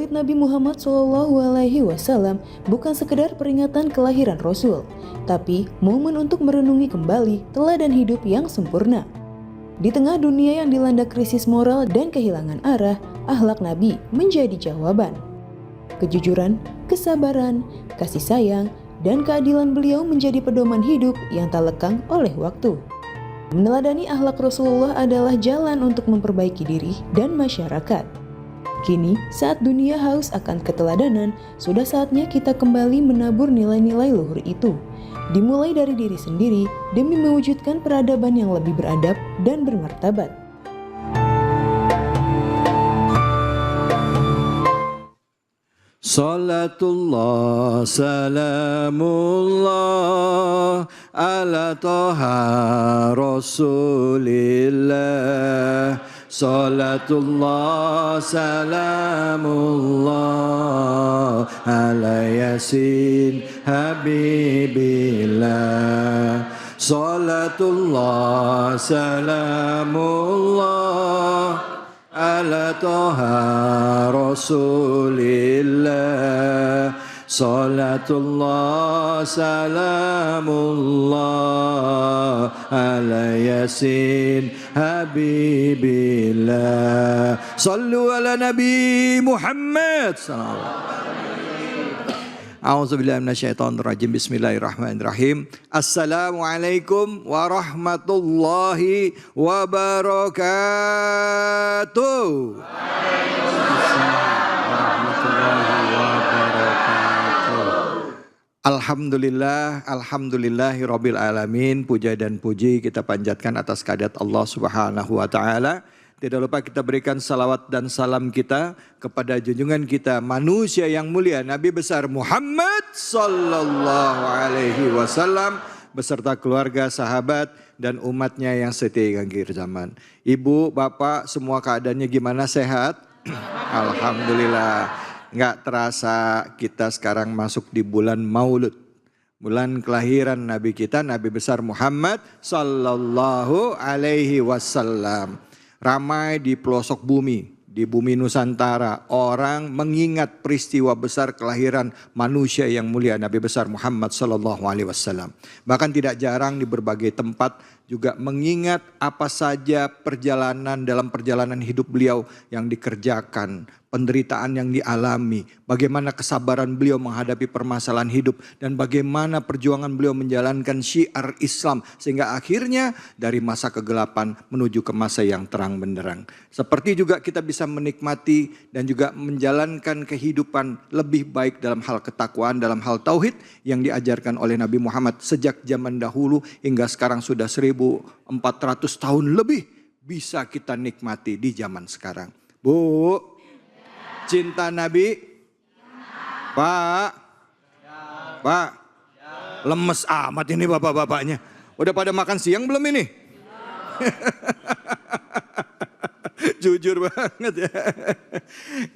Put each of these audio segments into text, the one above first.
Maulid Nabi Muhammad SAW bukan sekedar peringatan kelahiran Rasul, tapi momen untuk merenungi kembali teladan hidup yang sempurna. Di tengah dunia yang dilanda krisis moral dan kehilangan arah, akhlak Nabi menjadi jawaban. Kejujuran, kesabaran, kasih sayang, dan keadilan beliau menjadi pedoman hidup yang tak lekang oleh waktu. Meneladani akhlak Rasulullah adalah jalan untuk memperbaiki diri dan masyarakat. Kini, saat dunia haus akan keteladanan, sudah saatnya kita kembali menabur nilai-nilai luhur itu. Dimulai dari diri sendiri demi mewujudkan peradaban yang lebih beradab dan bermartabat. Salatullah salamullah ala toha rasulillah. Salatullah salamullah ala yasin habibillah. Salatullah salamullah ala toha rasulillah. Salatullah salamullah ala yasin habibillah. Sallu ala Nabi Muhammad sallallahu A'udzubillahi minasyaitonirrajim. Bismillahirrahmanirrahim. Assalamualaikum warahmatullahi wabarakatuh. Alhamdulillahirabbil alamin. Puja dan puji kita panjatkan atas kehadirat Allah Subhanahu wa taala. Tidak lupa kita berikan salawat dan salam kita kepada junjungan kita manusia yang mulia Nabi besar Muhammad sallallahu alaihi wasallam beserta keluarga, sahabat dan umatnya yang setia hingga akhir zaman. Ibu, bapak, semua keadaannya gimana, sehat? Alhamdulillah. Nggak terasa kita sekarang masuk di bulan Maulud. Bulan kelahiran Nabi kita, Nabi besar Muhammad sallallahu alaihi wasallam. Ramai di pelosok bumi, di bumi Nusantara, orang mengingat peristiwa besar kelahiran manusia yang mulia Nabi besar Muhammad sallallahu alaihi wasallam. Bahkan tidak jarang di berbagai tempat juga mengingat apa saja dalam perjalanan hidup beliau yang dikerjakan, penderitaan yang dialami, bagaimana kesabaran beliau menghadapi permasalahan hidup, dan bagaimana perjuangan beliau menjalankan syiar Islam sehingga akhirnya dari masa kegelapan menuju ke masa yang terang benderang. Seperti juga kita bisa menikmati dan juga menjalankan kehidupan lebih baik dalam hal ketakwaan, dalam hal tauhid yang diajarkan oleh Nabi Muhammad sejak zaman dahulu hingga sekarang sudah 1400 tahun lebih bisa kita nikmati di zaman sekarang. Bu, cinta Nabi? Pak? Pak? Lemes amat ini bapak-bapaknya. Udah pada makan siang belum ini? Jujur banget ya.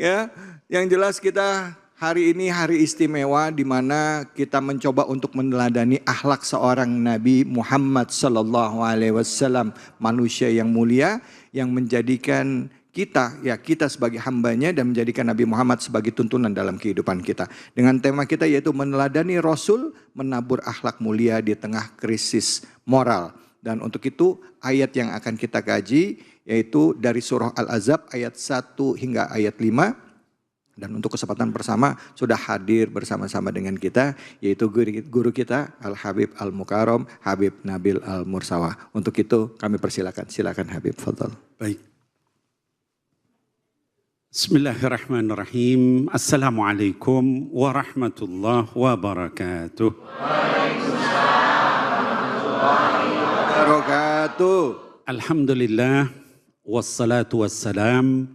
Ya, yang jelas kita hari ini hari istimewa di mana kita mencoba untuk meneladani akhlak seorang Nabi Muhammad sallallahu alaihi wasallam, manusia yang mulia yang menjadikan kita sebagai hambanya dan menjadikan Nabi Muhammad sebagai tuntunan dalam kehidupan kita. Dengan tema kita yaitu meneladani Rasul, menabur akhlak mulia di tengah krisis moral. Dan untuk itu ayat yang akan kita kaji yaitu dari surah Al-Ahzab ayat 1 hingga ayat 5. Dan untuk kesempatan bersama sudah hadir bersama-sama dengan kita yaitu guru kita Al-Habib Al-Mukarram Habib Nabil Al-Mursawa. Untuk itu kami persilakan. Silakan Habib, fadhal. Baik. Bismillahirrahmanirrahim. Assalamualaikum warahmatullahi wabarakatuh. Waalaikumsalam warahmatullahi wabarakatuh. Alhamdulillah wassalatu wassalam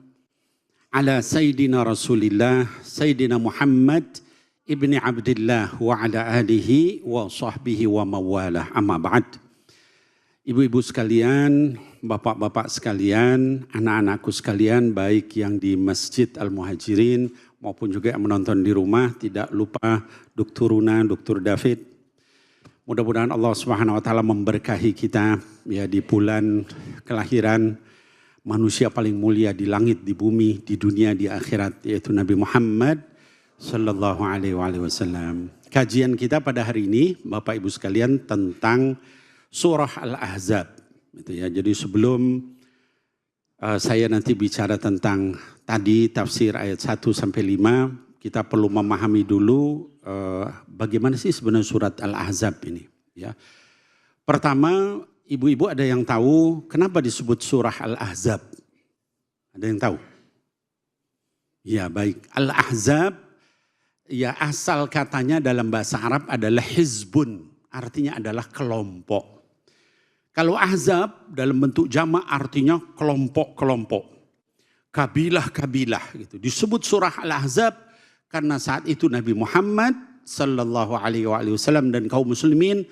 ala Sayyidina Rasulillah Sayyidina Muhammad ibni Abdillah wa ala alihi wa sahbihi wa mawalah, amma ba'd. Ibu-ibu sekalian, bapak-bapak sekalian, anak-anakku sekalian, baik yang di Masjid Al-Muhajirin maupun juga yang menonton di rumah, tidak lupa Dr. Runa, Dr. David. Mudah-mudahan Allah Subhanahu wa taala memberkahi kita ya di bulan kelahiran manusia paling mulia di langit, di bumi, di dunia, di akhirat, yaitu Nabi Muhammad sallallahu alaihi wasallam. Kajian kita pada hari ini, Bapak Ibu sekalian, tentang surah Al-Ahzab. Gitu ya. Jadi sebelum saya nanti bicara tentang tadi tafsir ayat 1 sampai 5, kita perlu memahami dulu bagaimana sih sebenarnya surat Al-Ahzab ini. Ya. Pertama, ibu-ibu ada yang tahu kenapa disebut surah Al-Ahzab? Ada yang tahu? Ya baik, Al-Ahzab ya asal katanya dalam bahasa Arab adalah hizbun, artinya adalah kelompok. Kalau ahzab dalam bentuk jamak artinya kelompok-kelompok, kabilah-kabilah gitu. Disebut surah Al-Ahzab karena saat itu Nabi Muhammad sallallahu alaihi wasallam dan kaum muslimin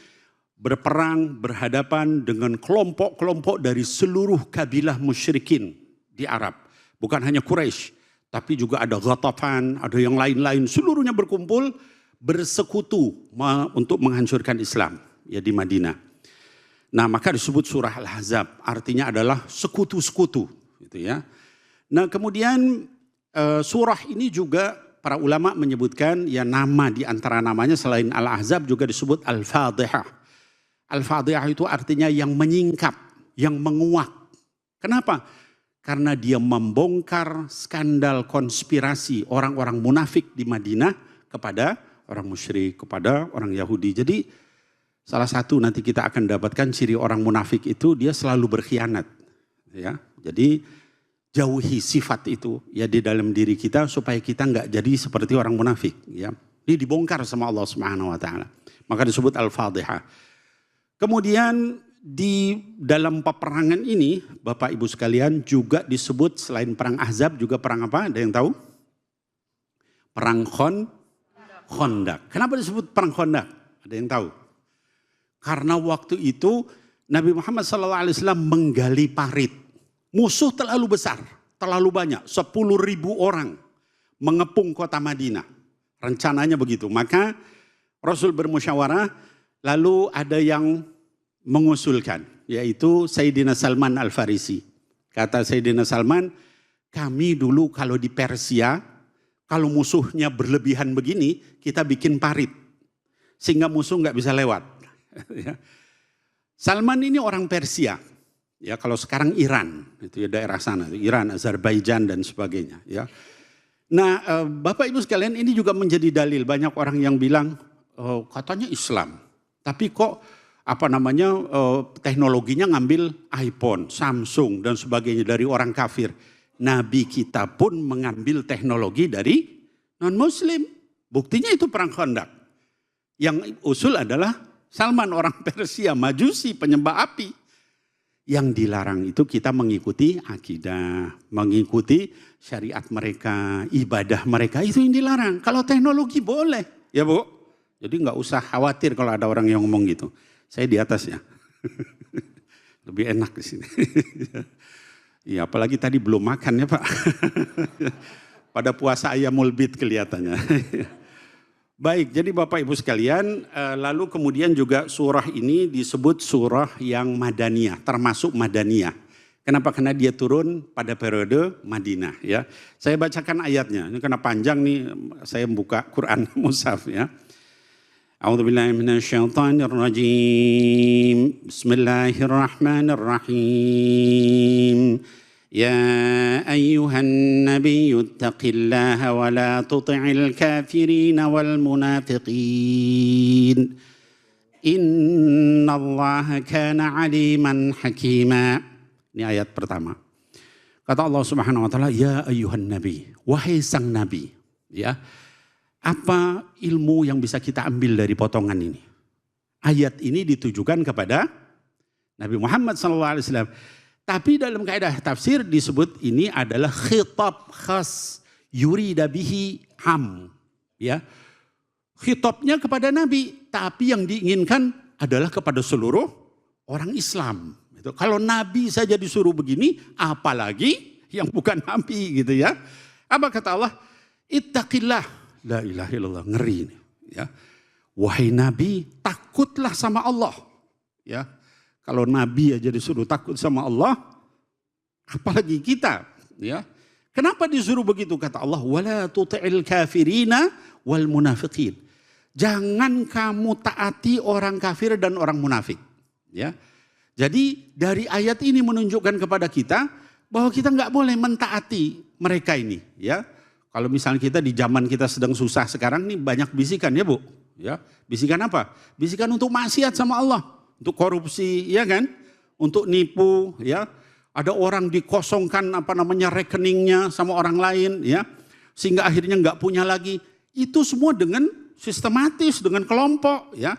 berperang berhadapan dengan kelompok-kelompok dari seluruh kabilah musyrikin di Arab. Bukan hanya Quraisy, tapi juga ada Ghatafan, ada yang lain-lain. Seluruhnya berkumpul bersekutu untuk menghancurkan Islam ya di Madinah. Nah, maka disebut surah Al-Ahzab, artinya adalah sekutu-sekutu gitu ya. Nah, kemudian surah ini juga para ulama menyebutkan ya nama di antara namanya selain Al-Ahzab juga disebut Al-Fadhihah. Al-Fadhihah itu artinya yang menyingkap, yang menguak. Kenapa? Karena dia membongkar skandal konspirasi orang-orang munafik di Madinah kepada orang musyrik, kepada orang Yahudi. Jadi salah satu nanti kita akan dapatkan ciri orang munafik itu dia selalu berkhianat. Ya. Jadi jauhi sifat itu ya di dalam diri kita supaya kita enggak jadi seperti orang munafik. Ya. Ini dibongkar sama Allah Subhanahu Wa Taala. Maka disebut Al-Fadhihah. Kemudian di dalam peperangan ini Bapak Ibu sekalian juga disebut selain perang Ahzab juga perang apa? Ada yang tahu? Perang Khandaq. Kenapa disebut perang Khandaq? Ada yang tahu? Karena waktu itu Nabi Muhammad SAW menggali parit. Musuh terlalu besar, terlalu banyak. 10.000 orang mengepung kota Madinah. Rencananya begitu. Maka Rasul bermusyawarah, lalu ada yang mengusulkan. Yaitu Sayyidina Salman Al-Farisi. Kata Sayyidina Salman, kami dulu kalau di Persia, kalau musuhnya berlebihan begini, kita bikin parit. Sehingga musuh nggak bisa lewat. Ya. Salman ini orang Persia, ya kalau sekarang Iran, itu ya daerah sana, Iran, Azerbaijan dan sebagainya. Ya. Nah, Bapak Ibu sekalian ini juga menjadi dalil banyak orang yang bilang katanya Islam, tapi kok teknologinya ngambil iPhone, Samsung dan sebagainya dari orang kafir. Nabi kita pun mengambil teknologi dari non Muslim. Buktinya itu perang Khandaq. Yang usul adalah Salman orang Persia, majusi, penyembah api. Yang dilarang itu kita mengikuti akidah, mengikuti syariat mereka, ibadah mereka, itu yang dilarang. Kalau teknologi boleh, ya Bu. Jadi nggak usah khawatir kalau ada orang yang ngomong gitu. Saya di atasnya. Lebih enak di sini. Ya, apalagi tadi belum makan ya Pak. Pada puasa ayamul bid kelihatannya. Baik, jadi Bapak Ibu sekalian, lalu kemudian juga surah ini disebut surah yang Madaniyah, termasuk Madaniyah. Kenapa? Karena dia turun pada periode Madinah. Ya, saya bacakan ayatnya. Ini karena panjang nih, saya buka Quran Mushaf ya. A'udzubillahi minasyaitonirrajim. Bismillahirrahmanirrahim. يا أيها النبي اتق الله ولا تطع الكافرين والمنافقين إن الله كان عليما حكيما. Ini ayat pertama. Kata Allah Subhanahu wa taala, ya ayyuhan nabi, wahai sang nabi, ya. Apa ilmu yang bisa kita ambil dari potongan ini? Ayat ini ditujukan kepada Nabi Muhammad SAW. Tapi dalam kaidah tafsir disebut ini adalah khitab khas yurida bihi am. Ya. Khitabnya kepada Nabi, tapi yang diinginkan adalah kepada seluruh orang Islam. Kalau Nabi saja disuruh begini, apalagi yang bukan Nabi gitu ya. Apa kata Allah? Ittaqillah. La ilaha illallah, ngeri ini. Ya. Wahai Nabi, takutlah sama Allah. Ya. Kalau Nabi aja disuruh takut sama Allah, apalagi kita, ya. Kenapa disuruh begitu? Kata Allah, wala tuti'il kafirina wal munafiqin. Jangan kamu taati orang kafir dan orang munafik, ya. Jadi dari ayat ini menunjukkan kepada kita bahwa kita nggak boleh mentaati mereka ini, ya. Kalau misalnya kita di zaman kita sedang susah sekarang nih banyak bisikan ya Bu, ya. Bisikan apa? Bisikan untuk maksiat sama Allah, untuk korupsi, ya kan? Untuk nipu, ya. Ada orang dikosongkan rekeningnya sama orang lain, ya. Sehingga akhirnya nggak punya lagi. Itu semua dengan sistematis, dengan kelompok, ya.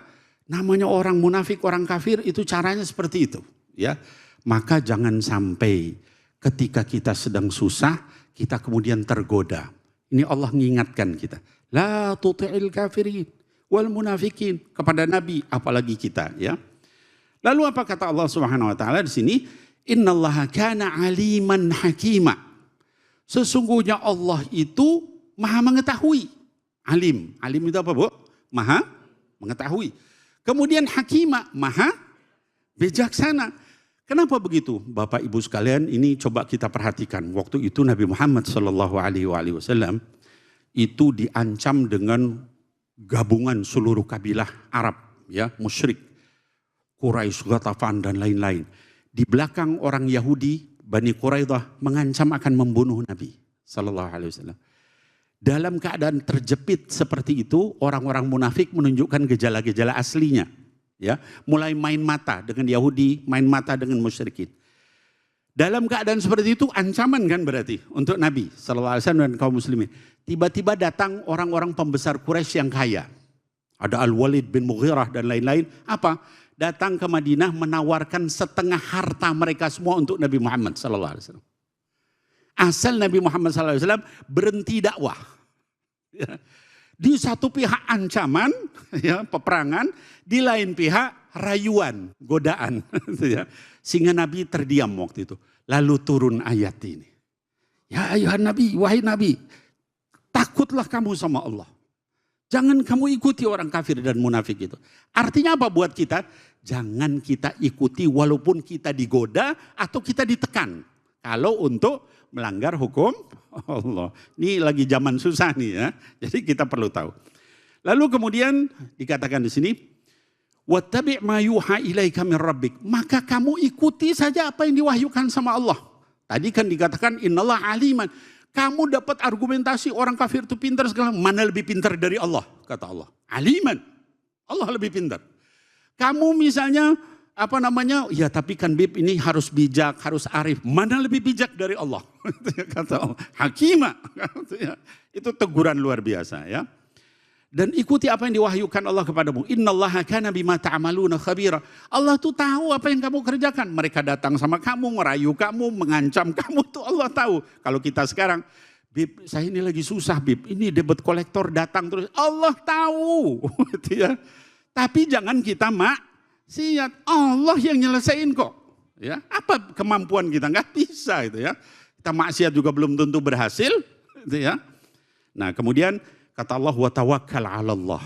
Namanya orang munafik, orang kafir itu caranya seperti itu, ya. Maka jangan sampai ketika kita sedang susah, kita kemudian tergoda. Ini Allah mengingatkan kita. La tuti'il kafirin wal munafikin, kepada Nabi, apalagi kita, ya. Lalu apa kata Allah Subhanahu wa taala di sini? Innallaha kana aliman hakima. Sesungguhnya Allah itu maha mengetahui. Alim itu apa Bu? Maha mengetahui. Kemudian hakima, maha bijaksana. Kenapa begitu? Bapak Ibu sekalian, ini coba kita perhatikan. Waktu itu Nabi Muhammad SAW itu diancam dengan gabungan seluruh kabilah Arab, ya, musyrik, Quraisy, Ghatafan dan lain-lain. Di belakang orang Yahudi, Bani Quraidah mengancam akan membunuh Nabi SAW. Dalam keadaan terjepit seperti itu, orang-orang munafik menunjukkan gejala-gejala aslinya. Ya, mulai main mata dengan Yahudi, main mata dengan musyrikin. Dalam keadaan seperti itu ancaman kan berarti untuk Nabi SAW dan kaum muslimin. Tiba-tiba datang orang-orang pembesar Quraisy yang kaya. Ada Al-Walid bin Mughirah dan lain-lain. Apa? Datang ke Madinah menawarkan setengah harta mereka semua untuk Nabi Muhammad SAW. Asal Nabi Muhammad SAW berhenti dakwah. Ya. Di satu pihak ancaman, ya, peperangan, di lain pihak rayuan, godaan. Ya. Sehingga Nabi terdiam waktu itu. Lalu turun ayat ini. Ya ayuhan Nabi, wahai Nabi, takutlah kamu sama Allah. Jangan kamu ikuti orang kafir dan munafik itu. Artinya apa buat kita? Jangan kita ikuti walaupun kita digoda atau kita ditekan. Kalau untuk melanggar hukum Allah. Ini lagi zaman susah nih ya. Jadi kita perlu tahu. Lalu kemudian dikatakan di sini, wattabi' ma yuha ilaika min rabbik. Maka kamu ikuti saja apa yang diwahyukan sama Allah. Tadi kan dikatakan innallaha aliman. Kamu dapat argumentasi orang kafir itu pintar segala. Mana lebih pintar dari Allah? Kata Allah. Aliman. Allah lebih pintar. Kamu misalnya ya tapi kan Bib ini harus bijak, harus arif. Mana lebih bijak dari Allah? Kata Allah. Hakimah. Itu teguran luar biasa ya. Dan ikuti apa yang diwahyukan Allah kepadamu. Innallaha kana bima ta'maluna khabira. Allah tuh tahu apa yang kamu kerjakan. Mereka datang sama kamu, merayu kamu, mengancam kamu, tuh Allah tahu. Kalau kita sekarang, Bib, saya ini lagi susah, Bib. Ini debit kolektor datang terus. Allah tahu. Gitu ya. Tapi jangan kita maksiat. Allah yang nyelesain kok. Ya, apa kemampuan kita? Nggak bisa itu ya. Kita maksiat juga belum tentu berhasil. Gitu ya. Nah kemudian kata Allah, wa tawakkal 'ala Allah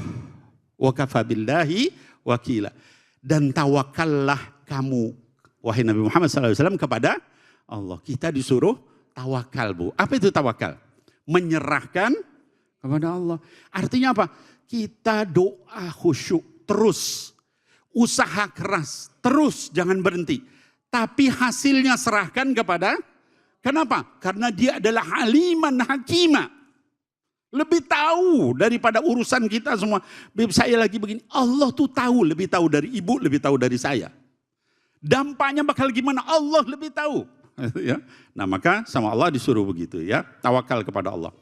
wa kafa billahi wakila. Dan tawakallah kamu, wahai Nabi Muhammad SAW, kepada Allah. Kita disuruh tawakal, Bu. Apa itu tawakal? Menyerahkan kepada Allah. Artinya apa? Kita doa khusyuk terus. Usaha keras terus, jangan berhenti. Tapi hasilnya serahkan kepada, kenapa? Karena dia adalah aliman hakimah. Lebih tahu daripada urusan kita semua. Bib, saya lagi begini. Allah tuh tahu, lebih tahu dari ibu, lebih tahu dari saya. Dampaknya bakal gimana? Allah lebih tahu. Ya. Nah maka sama Allah disuruh begitu ya. Tawakal kepada Allah.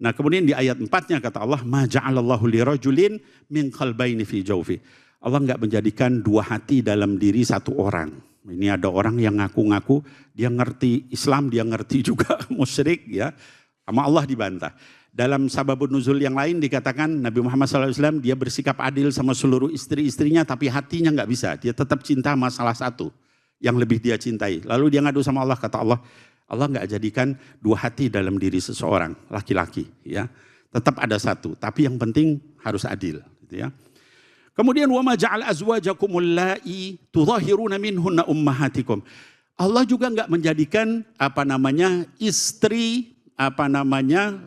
Nah kemudian di ayat 4-nya kata Allah, ma ja'alallahu lirajulin min qalbaini fi jawfi. Allah enggak menjadikan dua hati dalam diri satu orang. Ini ada orang yang ngaku-ngaku dia ngerti Islam, dia ngerti juga musyrik ya. Sama Allah dibantah. Dalam sababun nuzul yang lain dikatakan Nabi Muhammad SAW dia bersikap adil sama seluruh istri-istrinya tapi hatinya nggak bisa. Dia tetap cinta sama salah satu yang lebih dia cintai. Lalu dia ngadu sama Allah, kata Allah, Allah nggak jadikan dua hati dalam diri seseorang, laki-laki. Ya, tetap ada satu, tapi yang penting harus adil. Gitu ya. Kemudian wa ma ja'al azwajakumul la'i tudhahiruna minhunna ummahatikum. Allah juga nggak menjadikan istri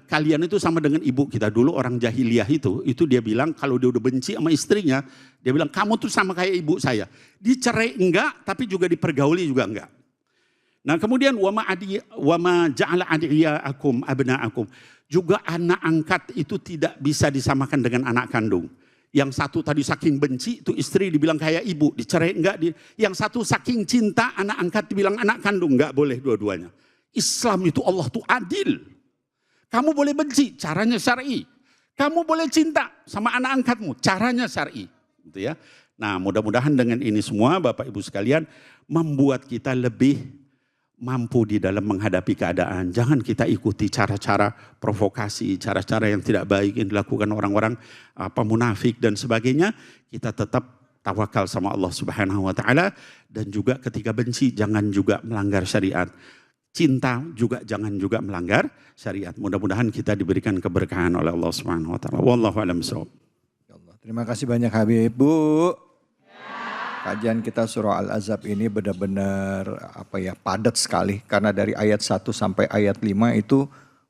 kalian itu sama dengan ibu kita. Dulu orang jahiliyah itu dia bilang kalau dia udah benci sama istrinya, dia bilang kamu tuh sama kayak ibu saya. Dicerai enggak, tapi juga dipergauli juga enggak. Nah kemudian wama ja'ala adiyaakum abnaakum. Juga anak angkat itu tidak bisa disamakan dengan anak kandung. Yang satu tadi saking benci itu istri dibilang kayak ibu, dicerai enggak. Yang satu saking cinta anak angkat dibilang anak kandung, enggak boleh dua-duanya. Islam itu Allah tuh adil. Kamu boleh benci, caranya syar'i. Kamu boleh cinta sama anak angkatmu, caranya syar'i. Gitu ya. Nah mudah-mudahan dengan ini semua Bapak Ibu sekalian membuat kita lebih mampu di dalam menghadapi keadaan. Jangan kita ikuti cara-cara provokasi, cara-cara yang tidak baik yang dilakukan orang-orang munafik dan sebagainya. Kita tetap tawakal sama Allah Subhanahu wa taala, dan juga ketika benci jangan juga melanggar syariat. Cinta juga jangan juga melanggar syariat. Mudah-mudahan kita diberikan keberkahan oleh Allah Subhanahu wa taala. Wallahu a'lam bishawab. Terima kasih banyak Habib. Bu. Kajian kita surah Al-Ahzab ini benar-benar padat sekali, karena dari ayat 1 sampai ayat 5 itu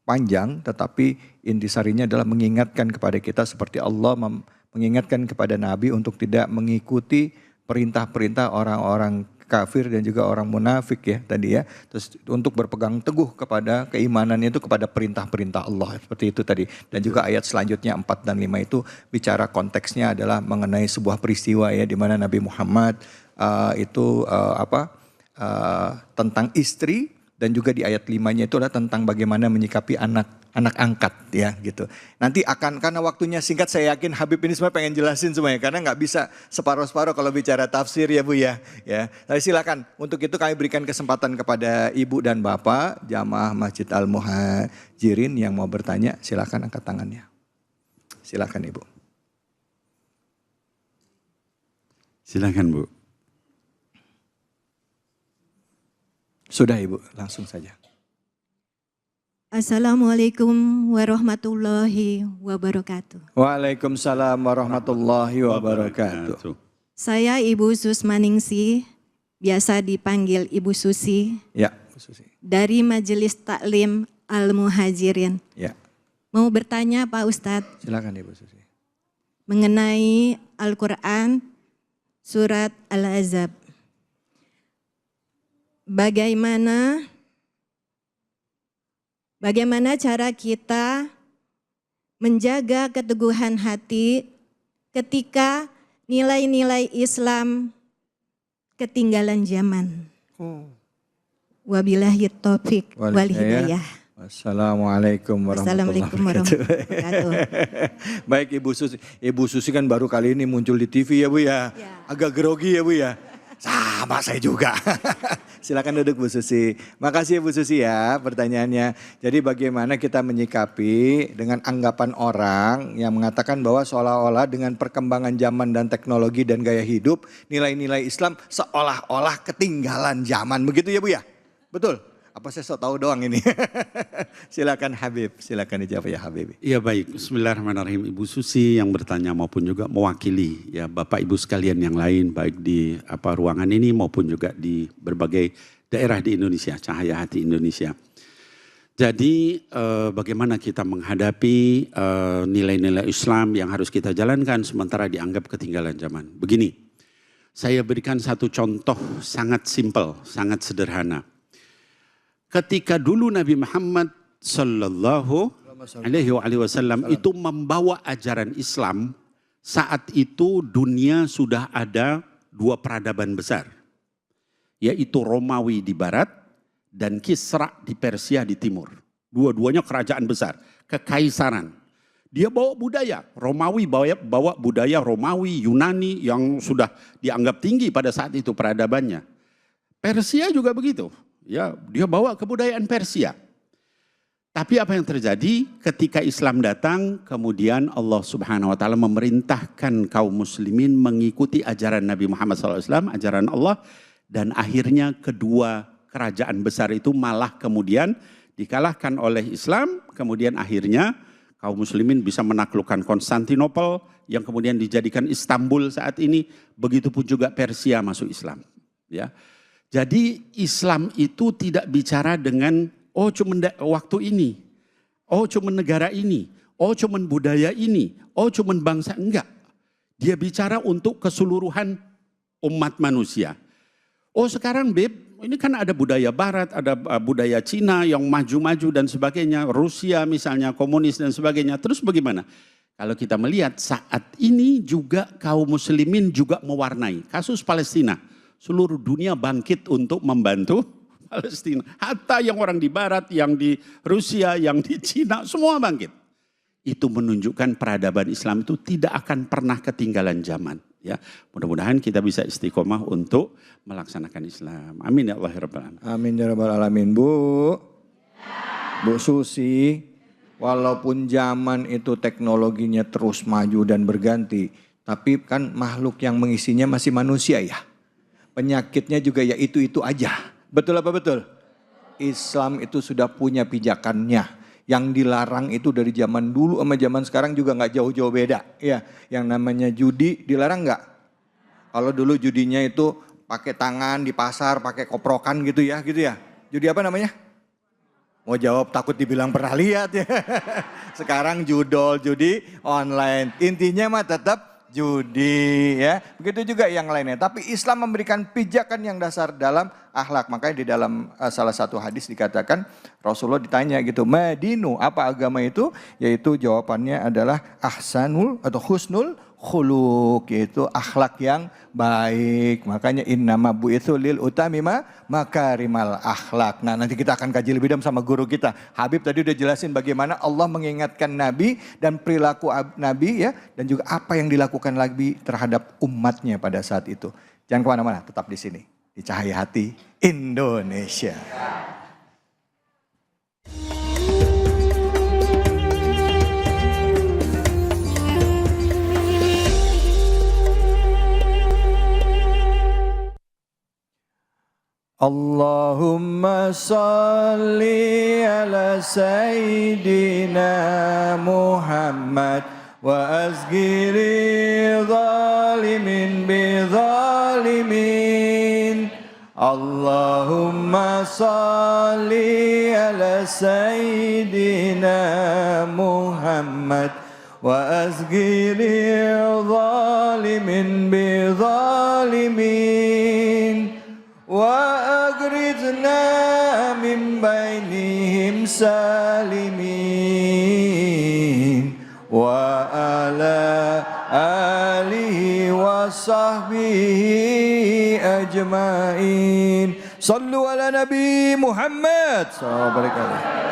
panjang, tetapi intisarinya adalah mengingatkan kepada kita seperti Allah mengingatkan kepada Nabi untuk tidak mengikuti perintah-perintah orang-orang kafir dan juga orang munafik ya tadi ya. Terus untuk berpegang teguh kepada keimanannya itu kepada perintah-perintah Allah seperti itu tadi. Dan juga ayat selanjutnya 4 dan 5 itu bicara konteksnya adalah mengenai sebuah peristiwa ya di mana Nabi Muhammad tentang istri, dan juga di ayat 5-nya itu adalah tentang bagaimana menyikapi anak angkat ya gitu. Nanti karena waktunya singkat, saya yakin Habib ini semua pengen jelasin semuanya karena nggak bisa separuh-separuh kalau bicara tafsir ya Bu ya. Tapi silakan, untuk itu kami berikan kesempatan kepada Ibu dan Bapak jamaah Masjid Al Muhajirin yang mau bertanya, silakan angkat tangannya. Silakan Ibu. Silakan Bu. Sudah Ibu, langsung saja. Assalamualaikum warahmatullahi wabarakatuh. Waalaikumsalam warahmatullahi wabarakatuh. Saya Ibu Susmaningsi, biasa dipanggil Ibu Susi. Ya, Bu Susi. Dari Majelis Taklim Al Muhajirin. Ya. Mau bertanya Pak Ustadz. Silakan Ibu Susi. Mengenai Al-Quran surat Al-Ahzab. Bagaimana cara kita menjaga keteguhan hati ketika nilai-nilai Islam ketinggalan zaman. Wabillahi taufik wal hidayah. Wassalamualaikum warahmatullahi wabarakatuh. Baik Ibu Susi. Ibu Susi kan baru kali ini muncul di TV ya Bu ya. Agak grogi ya Bu ya. Sama saya juga. Silakan duduk Bu Susi. Makasih Bu Susi ya pertanyaannya. Jadi bagaimana kita menyikapi dengan anggapan orang yang mengatakan bahwa seolah-olah dengan perkembangan zaman dan teknologi dan gaya hidup, nilai-nilai Islam seolah-olah ketinggalan zaman. Begitu ya Bu ya? Betul? Apa saya sok tahu doang ini? Silakan Habib, silakan dijawab ya Habib. Iya baik, bismillahirrahmanirrahim. Ibu Susi yang bertanya maupun juga mewakili ya Bapak Ibu sekalian yang lain baik di ruangan ini maupun juga di berbagai daerah di Indonesia, Cahaya Hati Indonesia. Jadi bagaimana kita menghadapi nilai-nilai Islam yang harus kita jalankan sementara dianggap ketinggalan zaman. Begini, saya berikan satu contoh sangat simpel, sangat sederhana. Ketika dulu Nabi Muhammad sallallahu alaihi wasallam itu membawa ajaran Islam, saat itu dunia sudah ada dua peradaban besar, yaitu Romawi di barat dan Kisra di Persia di timur. Dua-duanya kerajaan besar, kekaisaran. Dia bawa budaya Romawi, bawa budaya Romawi, Yunani yang sudah dianggap tinggi pada saat itu peradabannya. Persia juga begitu. Ya, dia bawa kebudayaan Persia. Tapi apa yang terjadi ketika Islam datang, kemudian Allah Subhanahu wa taala memerintahkan kaum muslimin mengikuti ajaran Nabi Muhammad SAW, ajaran Allah, dan akhirnya kedua kerajaan besar itu malah kemudian dikalahkan oleh Islam, kemudian akhirnya kaum muslimin bisa menaklukkan Konstantinopel yang kemudian dijadikan Istanbul saat ini, begitupun juga Persia masuk Islam, ya. Jadi Islam itu tidak bicara dengan oh cuma waktu ini, oh cuma negara ini, oh cuma budaya ini, oh cuma bangsa, enggak. Dia bicara untuk keseluruhan umat manusia. Oh sekarang Beb, ini kan ada budaya barat, ada budaya Cina yang maju-maju dan sebagainya, Rusia misalnya komunis dan sebagainya. Terus bagaimana? Kalau kita melihat saat ini juga kaum muslimin juga mewarnai kasus Palestina. Seluruh dunia bangkit untuk membantu Palestina. Hatta yang orang di barat, yang di Rusia, yang di Cina, semua bangkit. Itu menunjukkan peradaban Islam itu tidak akan pernah ketinggalan zaman. Ya, mudah-mudahan kita bisa istiqomah untuk melaksanakan Islam. Amin ya Allah ya Rabbal Alamin. Amin ya Rabbal Alamin. Bu Susi, walaupun zaman itu teknologinya terus maju dan berganti, tapi kan makhluk yang mengisinya masih manusia ya. Penyakitnya juga ya itu-itu aja. Betul apa betul? Islam itu sudah punya pijakannya. Yang dilarang itu dari zaman dulu sama zaman sekarang juga nggak jauh-jauh beda. Ya, yang namanya judi dilarang nggak? Kalau dulu judinya itu pakai tangan di pasar, pakai koprokan gitu ya. Judi apa namanya? Mau jawab takut dibilang pernah lihat ya. Sekarang judol, judi online. Intinya mah tetap judi ya. Begitu juga yang lainnya. Tapi Islam memberikan pijakan yang dasar dalam akhlak. Makanya di dalam salah satu hadis dikatakan Rasulullah ditanya gitu, Madinu apa agama itu? Yaitu jawabannya adalah ahsanul atau husnul khuluq, yaitu akhlak yang baik. Makanya innama bu'itsu lil utamima makarimal akhlak. Nah, nanti kita akan kaji lebih dalam sama guru kita. Habib tadi udah jelasin bagaimana Allah mengingatkan Nabi dan perilaku Nabi ya, dan juga apa yang dilakukan Nabi terhadap umatnya pada saat itu. Jangan kemana-mana, tetap di sini di Cahaya Hati Indonesia. Allahumma salli ala Sayyidina Muhammad wa azgiri zalimin bi zalimin. Allahumma salli ala Sayyidina Muhammad wa azgiri zalimin bi zalimin. وأغرزنا من بينهم سالمين وعلى آله وصحبه أجمعين صلوا على نبي محمد صلى الله عليه وسلم.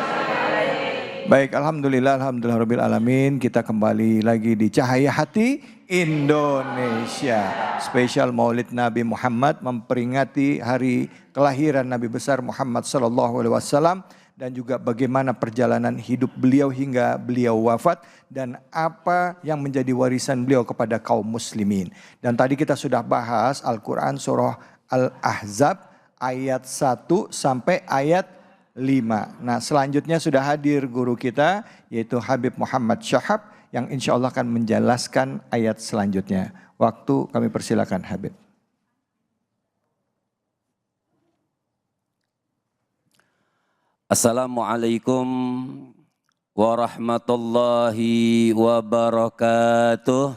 Baik, alhamdulillah rabbil alamin, kita kembali lagi di Cahaya Hati Indonesia. Spesial Maulid Nabi Muhammad memperingati hari kelahiran Nabi besar Muhammad sallallahu alaihi wasallam dan juga bagaimana perjalanan hidup beliau hingga beliau wafat dan apa yang menjadi warisan beliau kepada kaum muslimin. Dan tadi kita sudah bahas Al-Qur'an surah Al-Ahzab ayat 1 sampai ayat 5. Nah, selanjutnya sudah hadir guru kita yaitu Habib Muhammad Syahab yang insya Allah akan menjelaskan ayat selanjutnya. Waktu kami persilakan Habib. Assalamualaikum warahmatullahi wabarakatuh.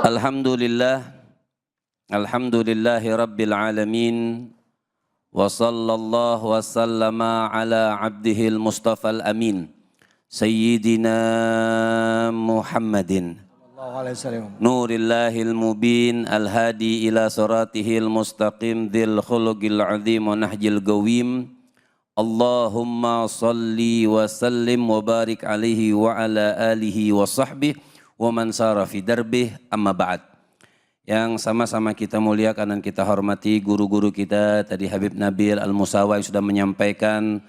Alhamdulillah. Alhamdulillahi rabbil alamin. Wa sallallahu wa sallama ala abdihil mustafal amin. Sayyidina Muhammadin. Nurillahil mubin al-hadi ila suratihil mustaqim dhil khuluqil azim wa nahjil gawim. Allahumma salli wa sallim wa barik alaihi wa ala alihi wa sahbihi wa man sara fi darbih amma ba'd. Yang sama-sama kita muliakan dan kita hormati guru-guru kita, tadi Habib Nabil Al-Musawa yang sudah menyampaikan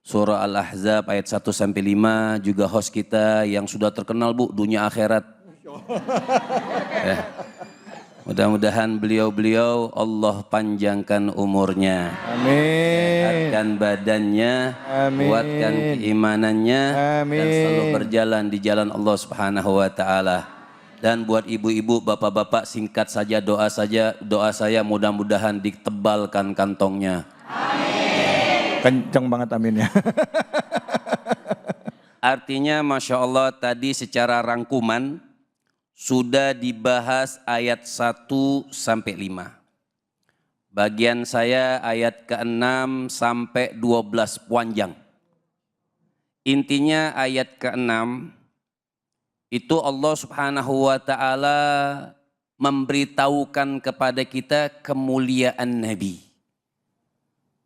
surah Al-Ahzab ayat 1 sampai 5, juga host kita yang sudah terkenal Bu dunia akhirat. Mudah-mudahan beliau-beliau Allah panjangkan umurnya. Amin. Sehatkan badannya, kuatkan keimanannya, dan selalu berjalan di jalan Allah Subhanahu wa taala. Dan buat ibu-ibu, bapak-bapak, singkat saja, doa saya mudah-mudahan ditebalkan kantongnya. Kenceng banget amin ya. Artinya Masya Allah tadi secara rangkuman sudah dibahas ayat 1 sampai 5. Bagian saya ayat ke-6 sampai 12 panjang. Intinya ayat ke-6 itu Allah Subhanahu wa taala memberitahukan kepada kita kemuliaan Nabi.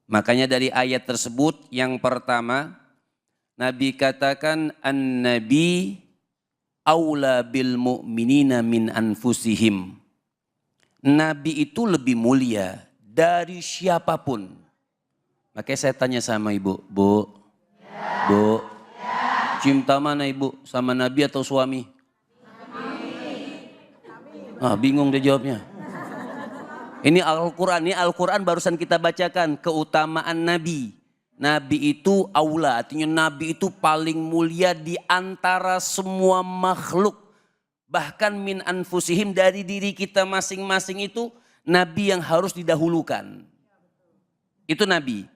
Makanya dari ayat tersebut yang pertama Nabi katakan an-nabi aula bil mu'minina min anfusihim. Nabi itu lebih mulia dari siapapun. Makanya saya tanya sama ibu, Bu, cinta mana ibu, sama Nabi atau suami? Bingung dia jawabnya. Ini Al-Quran barusan kita bacakan, keutamaan Nabi. Nabi itu aula, artinya Nabi itu paling mulia di antara semua makhluk. Bahkan min anfusihim, dari diri kita masing-masing itu Nabi yang harus didahulukan. Itu Nabi.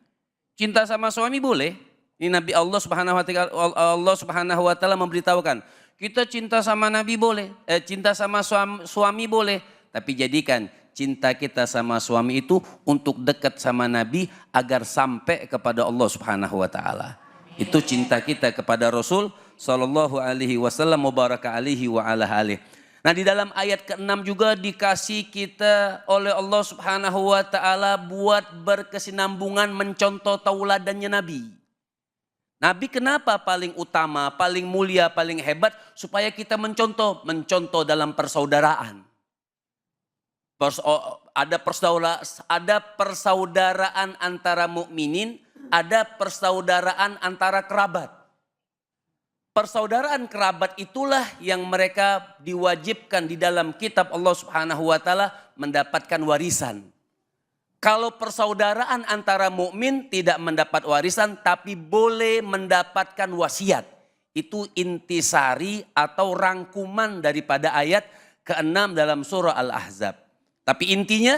Cinta sama suami boleh. Ini Nabi Allah Subhanahu wa taala memberitahukan, kita cinta sama Nabi boleh, cinta sama suami boleh, tapi jadikan cinta kita sama suami itu untuk dekat sama Nabi agar sampai kepada Allah Subhanahu wa taala. Itu cinta kita kepada Rasul sallallahu alaihi wasallam mubaraka alaihi wa ala alihi. Nah, di dalam ayat ke-6 juga dikasih kita oleh Allah Subhanahu wa taala buat berkesinambungan mencontoh tauladannya Nabi. Nabi kenapa paling utama, paling mulia, paling hebat? Supaya kita mencontoh dalam persaudaraan. Ada persaudaraan antara mukminin, ada persaudaraan antara kerabat. Persaudaraan kerabat itulah yang mereka diwajibkan di dalam kitab Allah Subhanahu wa taala mendapatkan warisan. Kalau persaudaraan antara mukmin tidak mendapat warisan tapi boleh mendapatkan wasiat. Itu intisari atau rangkuman daripada ayat ke-6 dalam surah Al-Ahzab. Tapi intinya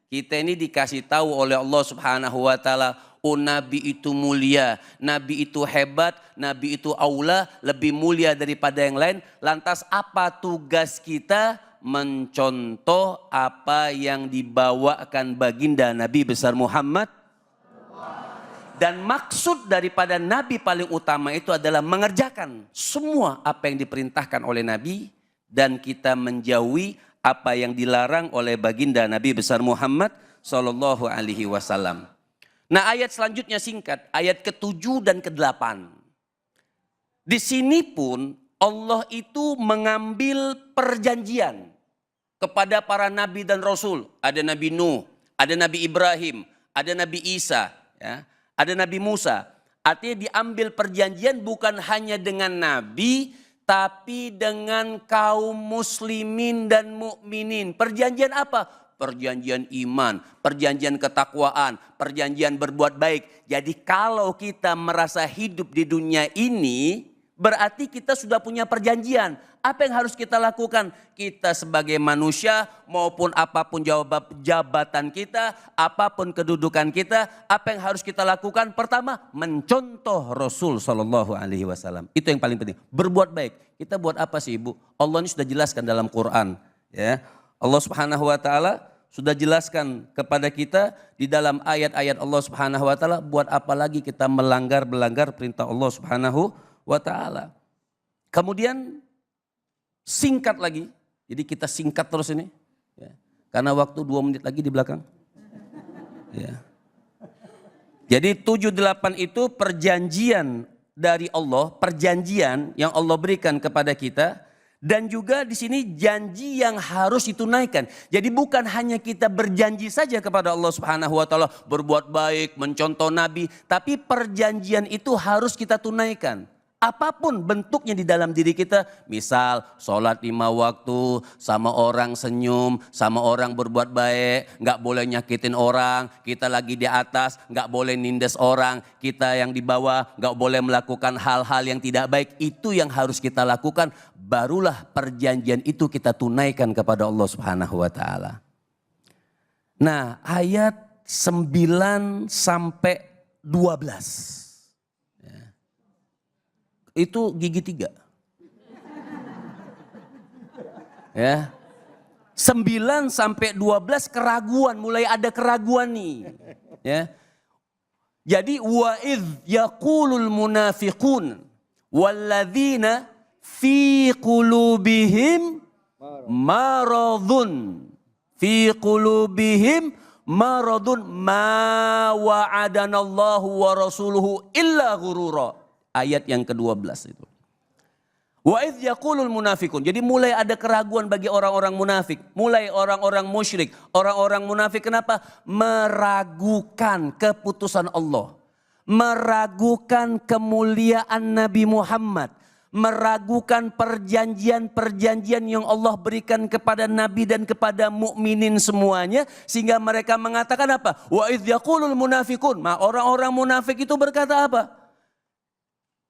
kita ini dikasih tahu oleh Allah Subhanahu wa taala, oh Nabi itu mulia, Nabi itu hebat, Nabi itu aula, lebih mulia daripada yang lain. Lantas apa tugas kita? Mencontoh apa yang dibawakan baginda Nabi besar Muhammad. Dan maksud daripada Nabi paling utama itu adalah mengerjakan semua apa yang diperintahkan oleh Nabi dan kita menjauhi apa yang dilarang oleh baginda Nabi besar Muhammad sallallahu alaihi wasallam. Nah, ayat selanjutnya singkat, ayat ke-7 dan ke-8. Di sini pun Allah itu mengambil perjanjian kepada para nabi dan rasul. Ada Nabi Nuh, ada Nabi Ibrahim, ada Nabi Isa, ya, ada Nabi Musa. Artinya diambil perjanjian bukan hanya dengan nabi, tapi dengan kaum muslimin dan mukminin. Perjanjian apa? Perjanjian iman, perjanjian ketakwaan, perjanjian berbuat baik. Jadi kalau kita merasa hidup di dunia ini, berarti kita sudah punya perjanjian. Apa yang harus kita lakukan? Kita sebagai manusia maupun apapun jabatan kita, apapun kedudukan kita, apa yang harus kita lakukan? Pertama, mencontoh Rasul sallallahu alaihi wasallam. Itu yang paling penting. Berbuat baik. Kita buat apa sih Ibu? Allah ini sudah jelaskan dalam Quran, ya. Allah Subhanahu wa taala sudah jelaskan kepada kita di dalam ayat-ayat Allah Subhanahu wa taala, buat apa lagi kita melanggar perintah Allah Subhanahu wa taala. Kemudian singkat lagi, jadi kita singkat terus ini, ya. Karena waktu 2 menit lagi di belakang. Ya. Jadi 7-8 itu perjanjian dari Allah, perjanjian yang Allah berikan kepada kita. Dan juga di sini janji yang harus ditunaikan. Jadi bukan hanya kita berjanji saja kepada Allah Subhanahu wa taala berbuat baik, mencontoh Nabi, tapi perjanjian itu harus kita tunaikan. Apapun bentuknya di dalam diri kita, misal sholat 5 waktu, sama orang senyum, sama orang berbuat baik, nggak boleh nyakitin orang, kita lagi di atas, nggak boleh nindes orang, kita yang di bawah, nggak boleh melakukan hal-hal yang tidak baik, itu yang harus kita lakukan barulah perjanjian itu kita tunaikan kepada Allah Subhanahu wa taala. Nah, ayat 9 sampai 12. Ya. Itu gigi 3. Ya. 9 sampai 12 keraguan, mulai ada keraguan nih. Ya. Jadi wa idz yaqulul munafiqun walladzina fi qulubihim maradun ma wa'adanallahu wa rasuluhu illa ghurura. Ayat yang ke-12 itu. Wa idz yaqulul munafiqun. Jadi mulai ada keraguan bagi orang-orang munafik, mulai orang-orang musyrik. Orang-orang munafik kenapa? Meragukan keputusan Allah, meragukan kemuliaan Nabi Muhammad, meragukan perjanjian-perjanjian yang Allah berikan kepada Nabi dan kepada mukminin semuanya, sehingga mereka mengatakan apa? Wa idz yaqulul munafiqun. Orang-orang munafik itu berkata apa?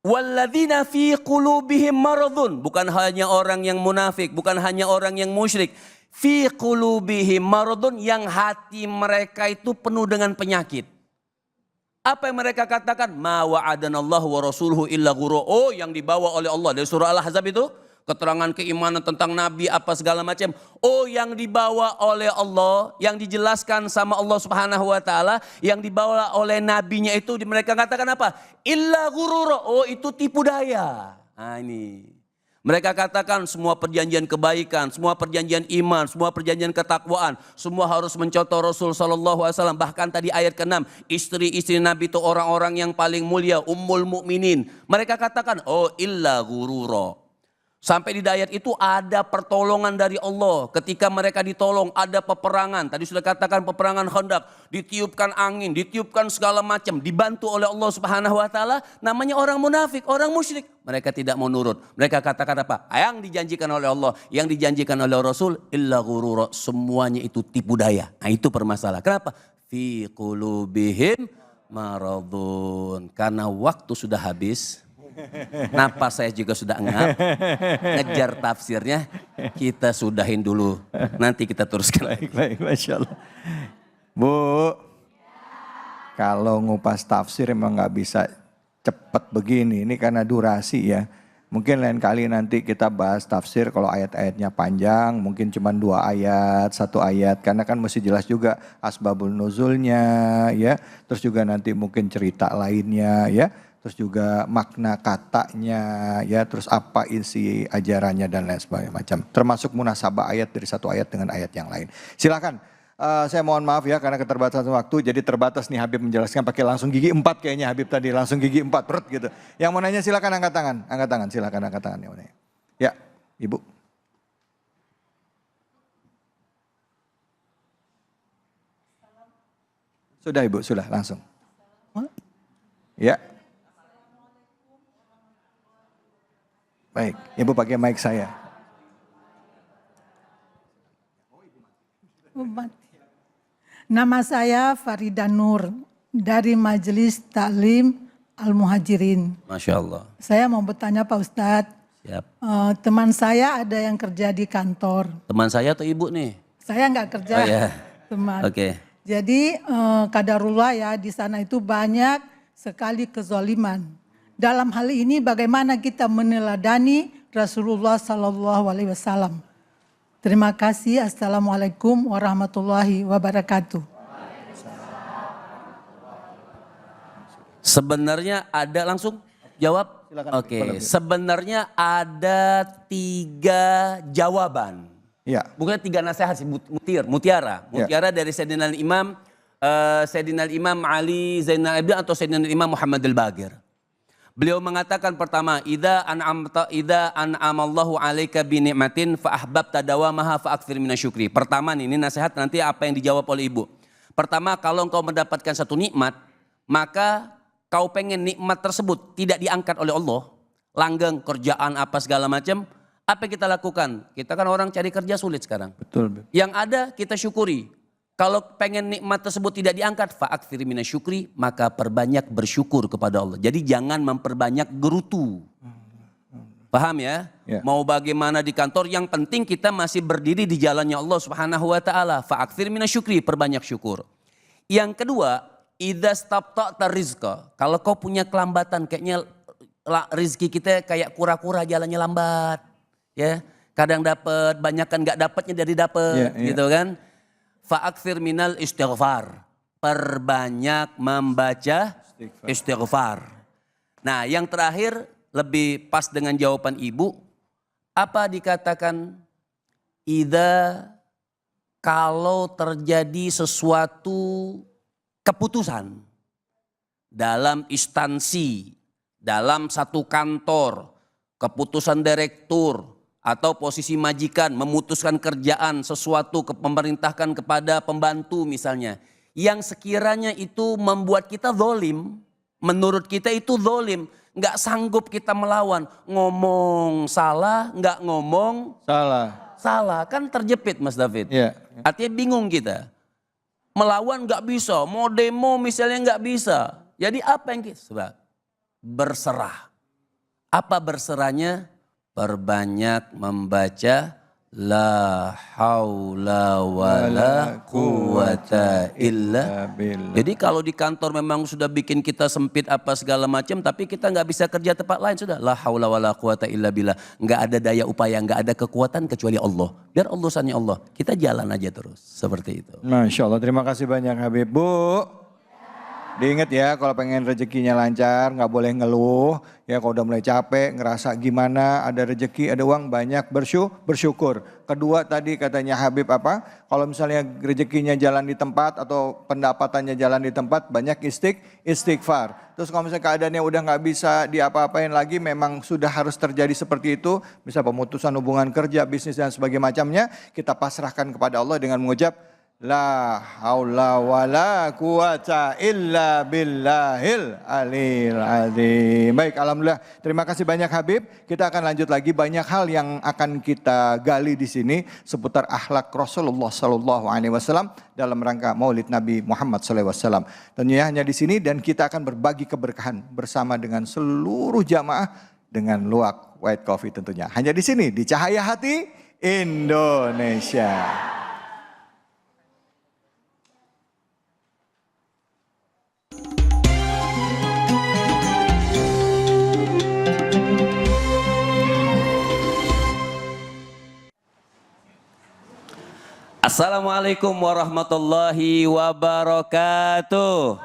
Walladzina fi qulubihim maradun. Bukan hanya orang yang munafik, bukan hanya orang yang musyrik. Fi qulubihim maradun, yang hati mereka itu penuh dengan penyakit. Apa yang mereka katakan? Ma wa'adanallahu wa rasuluhu illa ghurura. Oh, yang dibawa oleh Allah dari surah Al-Ahzab itu, keterangan keimanan tentang Nabi apa segala macam. Oh, yang dibawa oleh Allah, yang dijelaskan sama Allah Subhanahu wa taala, yang dibawa oleh nabinya itu mereka katakan apa? Illa ghurura. Oh, itu tipu daya. Nah, ini. Mereka katakan semua perjanjian kebaikan, semua perjanjian iman, semua perjanjian ketakwaan, semua harus mencontoh Rasul sallallahu alaihi wasallam. Bahkan tadi ayat ke-6, istri-istri Nabi itu orang-orang yang paling mulia, ummul mukminin. Mereka katakan, oh illa ghurura. Sampai di ayat itu ada pertolongan dari Allah. Ketika mereka ditolong, ada peperangan. Tadi sudah katakan peperangan Khandaq. Ditiupkan angin, ditiupkan segala macam. Dibantu oleh Allah Subhanahu wa taala. Namanya orang munafik, orang musyrik. Mereka tidak mau nurut. Mereka katakan apa? Yang dijanjikan oleh Allah, yang dijanjikan oleh Rasul, illa ghurura. Semuanya itu tipu daya. Nah, itu permasalahan. Kenapa? Fi qulubihim maradun. Karena waktu sudah habis. Napas saya juga sudah engap, ngejar tafsirnya, kita sudahin dulu, nanti kita teruskan. Baik, Masya Allah. Bu, kalau ngupas tafsir emang nggak bisa cepat begini, ini karena durasi ya. Mungkin lain kali nanti kita bahas tafsir kalau ayat-ayatnya panjang, mungkin cuma 2 ayat, 1 ayat. Karena kan mesti jelas juga asbabul nuzulnya ya, terus juga nanti mungkin cerita lainnya ya. Terus juga makna katanya ya, terus apa isi ajarannya dan lain sebagainya macam. Termasuk munasabah ayat dari satu ayat dengan ayat yang lain. Silakan, saya mohon maaf ya karena keterbatasan waktu. Jadi terbatas nih Habib menjelaskan pakai langsung gigi 4 kayaknya Habib tadi. Langsung gigi 4 perut gitu. Yang mau nanya silakan angkat tangan. Angkat tangan, silakan angkat tangan. Ya, Ibu. Sudah Ibu, sudah langsung. Ya. Baik, Ibu pakai mic saya. Nama saya Farida Nur dari Majelis Taklim Al-Muhajirin. Masya Allah. Saya mau bertanya Pak Ustadz. Siap. Teman saya ada yang kerja di kantor. Teman saya atau Ibu nih? Saya nggak kerja, Oh, ya. teman. Oke. Jadi qadarullah ya, di sana itu banyak sekali kezaliman. Dalam hal ini bagaimana kita meneladani Rasulullah Sallallahu Alaihi Wasallam. Terima kasih. Assalamualaikum warahmatullahi wabarakatuh. Sebenarnya ada, langsung jawab? Oke, sebenarnya ada 3 jawaban. Ya. Bukan 3 nasihat sih, mutiara. Mutiara dari Sayyidina Imam Ali Zainal Abidin atau Sayyidina Imam Muhammad Al-Baqir. Beliau mengatakan pertama, idza an'amallahu 'alaika bi ni'matin fa ahbabta dawamaha fa aktsir minasyukri. Pertama nih, ini nasihat nanti apa yang dijawab oleh Ibu. Pertama, kalau engkau mendapatkan satu nikmat, maka kau pengen nikmat tersebut tidak diangkat oleh Allah, langgeng, kerjaan apa segala macam, apa yang kita lakukan? Kita kan orang cari kerja sulit sekarang. Betul. Yang ada kita syukuri. Kalau pengen nikmat tersebut tidak diangkat, fa'aktsir minasyukri, maka perbanyak bersyukur kepada Allah. Jadi jangan memperbanyak gerutu. Paham ya? Ya. Mau bagaimana di kantor, yang penting kita masih berdiri di jalannya Allah Subhanahu wa taala. Fa'aktsir minasyukri, perbanyak syukur. Yang kedua, idza stabta'ta rizqa. Kalau kau punya kelambatan, kayaknya rezeki kita kayak kura-kura jalannya lambat. Ya, kadang dapat, banyak kan enggak dapatnya dari dapat, gitu kan? Fa'aktsir minal istighfar. Perbanyak membaca istighfar. Nah, yang terakhir lebih pas dengan jawaban ibu. Apa dikatakan? Kalau terjadi sesuatu keputusan dalam instansi, dalam satu kantor, keputusan direktur atau posisi majikan memutuskan kerjaan sesuatu, memerintahkan kepada pembantu misalnya, yang sekiranya itu membuat kita zalim, menurut kita itu zalim, nggak sanggup kita melawan, ngomong salah, nggak ngomong salah, kan terjepit Mas David. Ya. Artinya bingung kita, melawan nggak bisa, mau demo misalnya nggak bisa. Jadi apa yang kita berserah? Apa berserahnya? Perbanyak membaca la haula wala quwata illa billah. Jadi kalau di kantor memang sudah bikin kita sempit apa segala macam, tapi kita nggak bisa kerja tempat lain, sudah la haula wala quwata illa billah. Nggak ada daya upaya, nggak ada kekuatan kecuali Allah. Biar Allah sanya Allah, kita jalan aja terus seperti itu. Masya Allah, terima kasih banyak Habib. Bu, diingat ya, kalau pengen rezekinya lancar nggak boleh ngeluh. Ya kalau udah mulai capek, ngerasa gimana, ada rezeki, ada uang banyak, bersyukur. Kedua tadi katanya Habib apa? Kalau misalnya rezekinya jalan di tempat atau pendapatannya jalan di tempat, banyak istighfar. Terus kalau misalnya keadaannya udah nggak bisa diapa-apain lagi, memang sudah harus terjadi seperti itu, bisa pemutusan hubungan kerja, bisnis dan sebagainya macamnya, kita pasrahkan kepada Allah dengan mengucap la haula wala quwata illa billahil aliyil azim. Baik, alhamdulillah. Terima kasih banyak Habib. Kita akan lanjut lagi, banyak hal yang akan kita gali di sini seputar akhlak Rasulullah sallallahu alaihi wasallam dalam rangka Maulid Nabi Muhammad sallallahu alaihi wasallam. Tentunya hanya di sini, dan kita akan berbagi keberkahan bersama dengan seluruh jamaah dengan luwak white coffee tentunya. Hanya di sini di Cahaya Hati Indonesia. Assalamualaikum warahmatullahi wabarakatuh.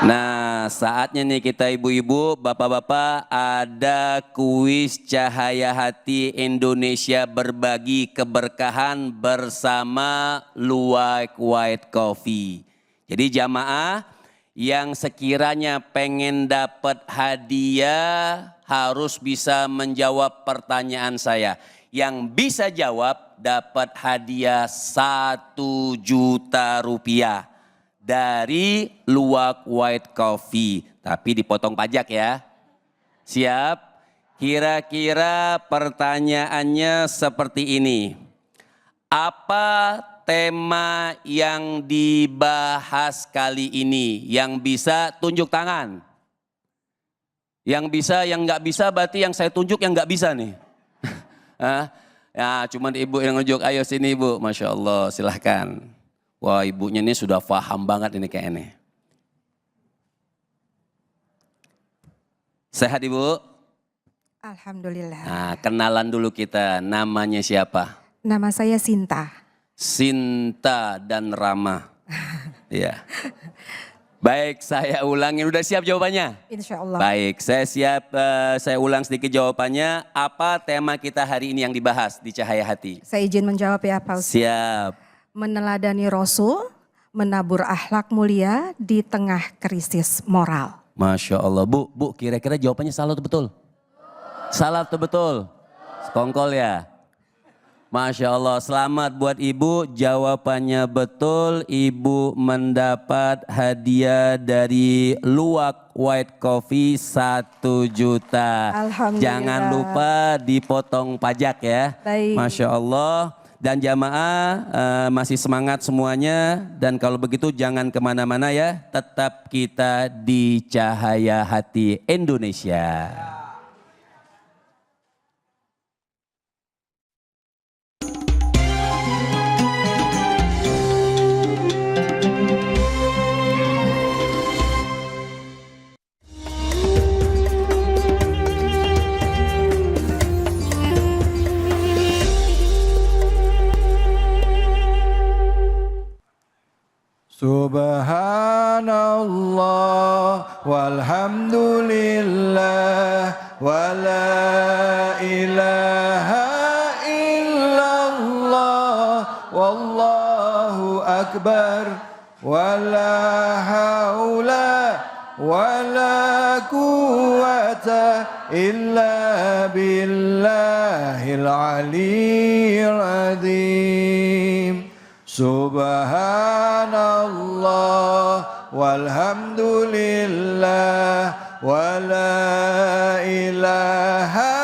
Nah, saatnya nih kita ibu-ibu, bapak-bapak, ada kuis Cahaya Hati Indonesia berbagi keberkahan bersama Luwak White Coffee. Jadi jamaah yang sekiranya pengen dapat hadiah harus bisa menjawab pertanyaan saya. Yang bisa jawab dapat hadiah 1 juta rupiah dari Luwak White Coffee. Tapi dipotong pajak ya. Siap? Kira-kira pertanyaannya seperti ini. Apa tema yang dibahas kali ini? Yang bisa tunjuk tangan. Yang bisa, yang nggak bisa berarti yang saya tunjuk yang nggak bisa nih. Ya, cuman ibu yang nunjuk, ayo sini ibu, Masya Allah, silahkan. Wah, ibunya ini sudah paham banget ini kayaknya. Sehat ibu? Alhamdulillah. Nah, kenalan dulu kita, namanya siapa? Nama saya Sinta. Sinta dan Rama. Iya. Baik, saya ulangin. Udah siap jawabannya? Insya Allah. Baik, saya siap. Saya ulang sedikit jawabannya. Apa tema kita hari ini yang dibahas di Cahaya Hati? Saya izin menjawab ya Pak Ustaz. Siap. Meneladani Rasul, menabur akhlak mulia di tengah krisis moral. Masya Allah. Bu, kira-kira jawabannya salah atau betul? Salah atau betul? Sekongkol ya? Masya Allah, selamat buat ibu, jawabannya betul. Ibu mendapat hadiah dari Luwak White Coffee 1 juta. Alhamdulillah. Jangan lupa dipotong pajak ya. Baik. Masya Allah. Dan jamaah masih semangat semuanya, dan kalau begitu jangan kemana-mana ya, tetap kita di Cahaya Hati Indonesia. Subhanallah walhamdulillah wa la ilaha illallah wallahu akbar wa la haula wa la quwwata illa billahil aliyyil azim. Subhanallah walhamdulillah wa la ilaha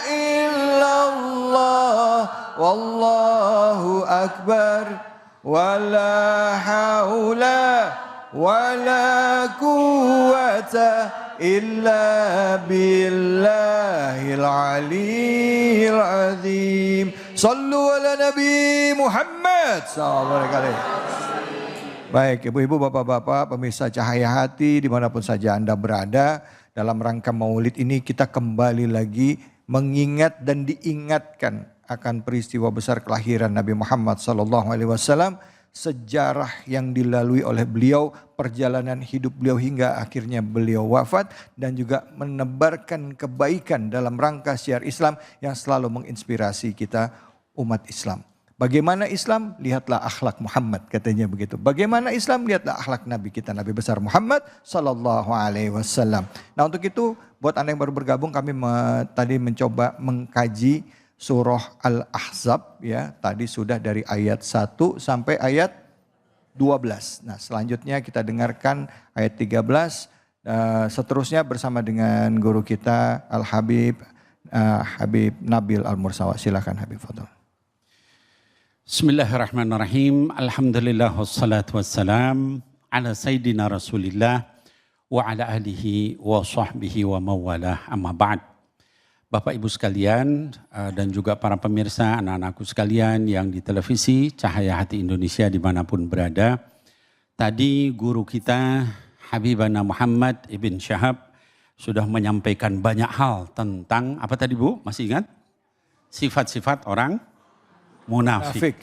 illallah wallahu akbar wa la haula wa la quwwata illa billahil aliyyil azim. Sallu ala Nabi Muhammad sallallahu alaihi wasallam. Baik, ibu-ibu, bapak-bapak, pemirsa Cahaya Hati dimanapun saja Anda berada, dalam rangka Maulid ini kita kembali lagi mengingat dan diingatkan akan peristiwa besar kelahiran Nabi Muhammad sallallahu alaihi wasallam, sejarah yang dilalui oleh beliau, perjalanan hidup beliau hingga akhirnya beliau wafat, dan juga menebarkan kebaikan dalam rangka syiar Islam yang selalu menginspirasi kita umat Islam. Bagaimana Islam? Lihatlah akhlak Muhammad, katanya begitu. Bagaimana Islam? Lihatlah akhlak Nabi kita, Nabi besar Muhammad sallallahu alaihi wasallam. Nah, untuk itu buat Anda yang baru bergabung, kami tadi mencoba mengkaji surah Al-Ahzab ya. Tadi sudah dari ayat 1 sampai ayat 12. Nah, selanjutnya kita dengarkan ayat 13. Seterusnya bersama dengan guru kita Al-Habib Habib Nabil Al-Mursawa. Silakan Habib, fadhol. Bismillahirrahmanirrahim. Alhamdulillah wassalatu wassalam ala sayyidina Rasulillah wa ala alihi wa sahbihi wa mawalah, amma ba'd. Bapak Ibu sekalian dan juga para pemirsa, anak-anakku sekalian yang di televisi Cahaya Hati Indonesia dimanapun berada. Tadi guru kita Habibana Muhammad Ibn Syahab sudah menyampaikan banyak hal tentang apa tadi Bu? Masih ingat? Sifat-sifat orang munafik.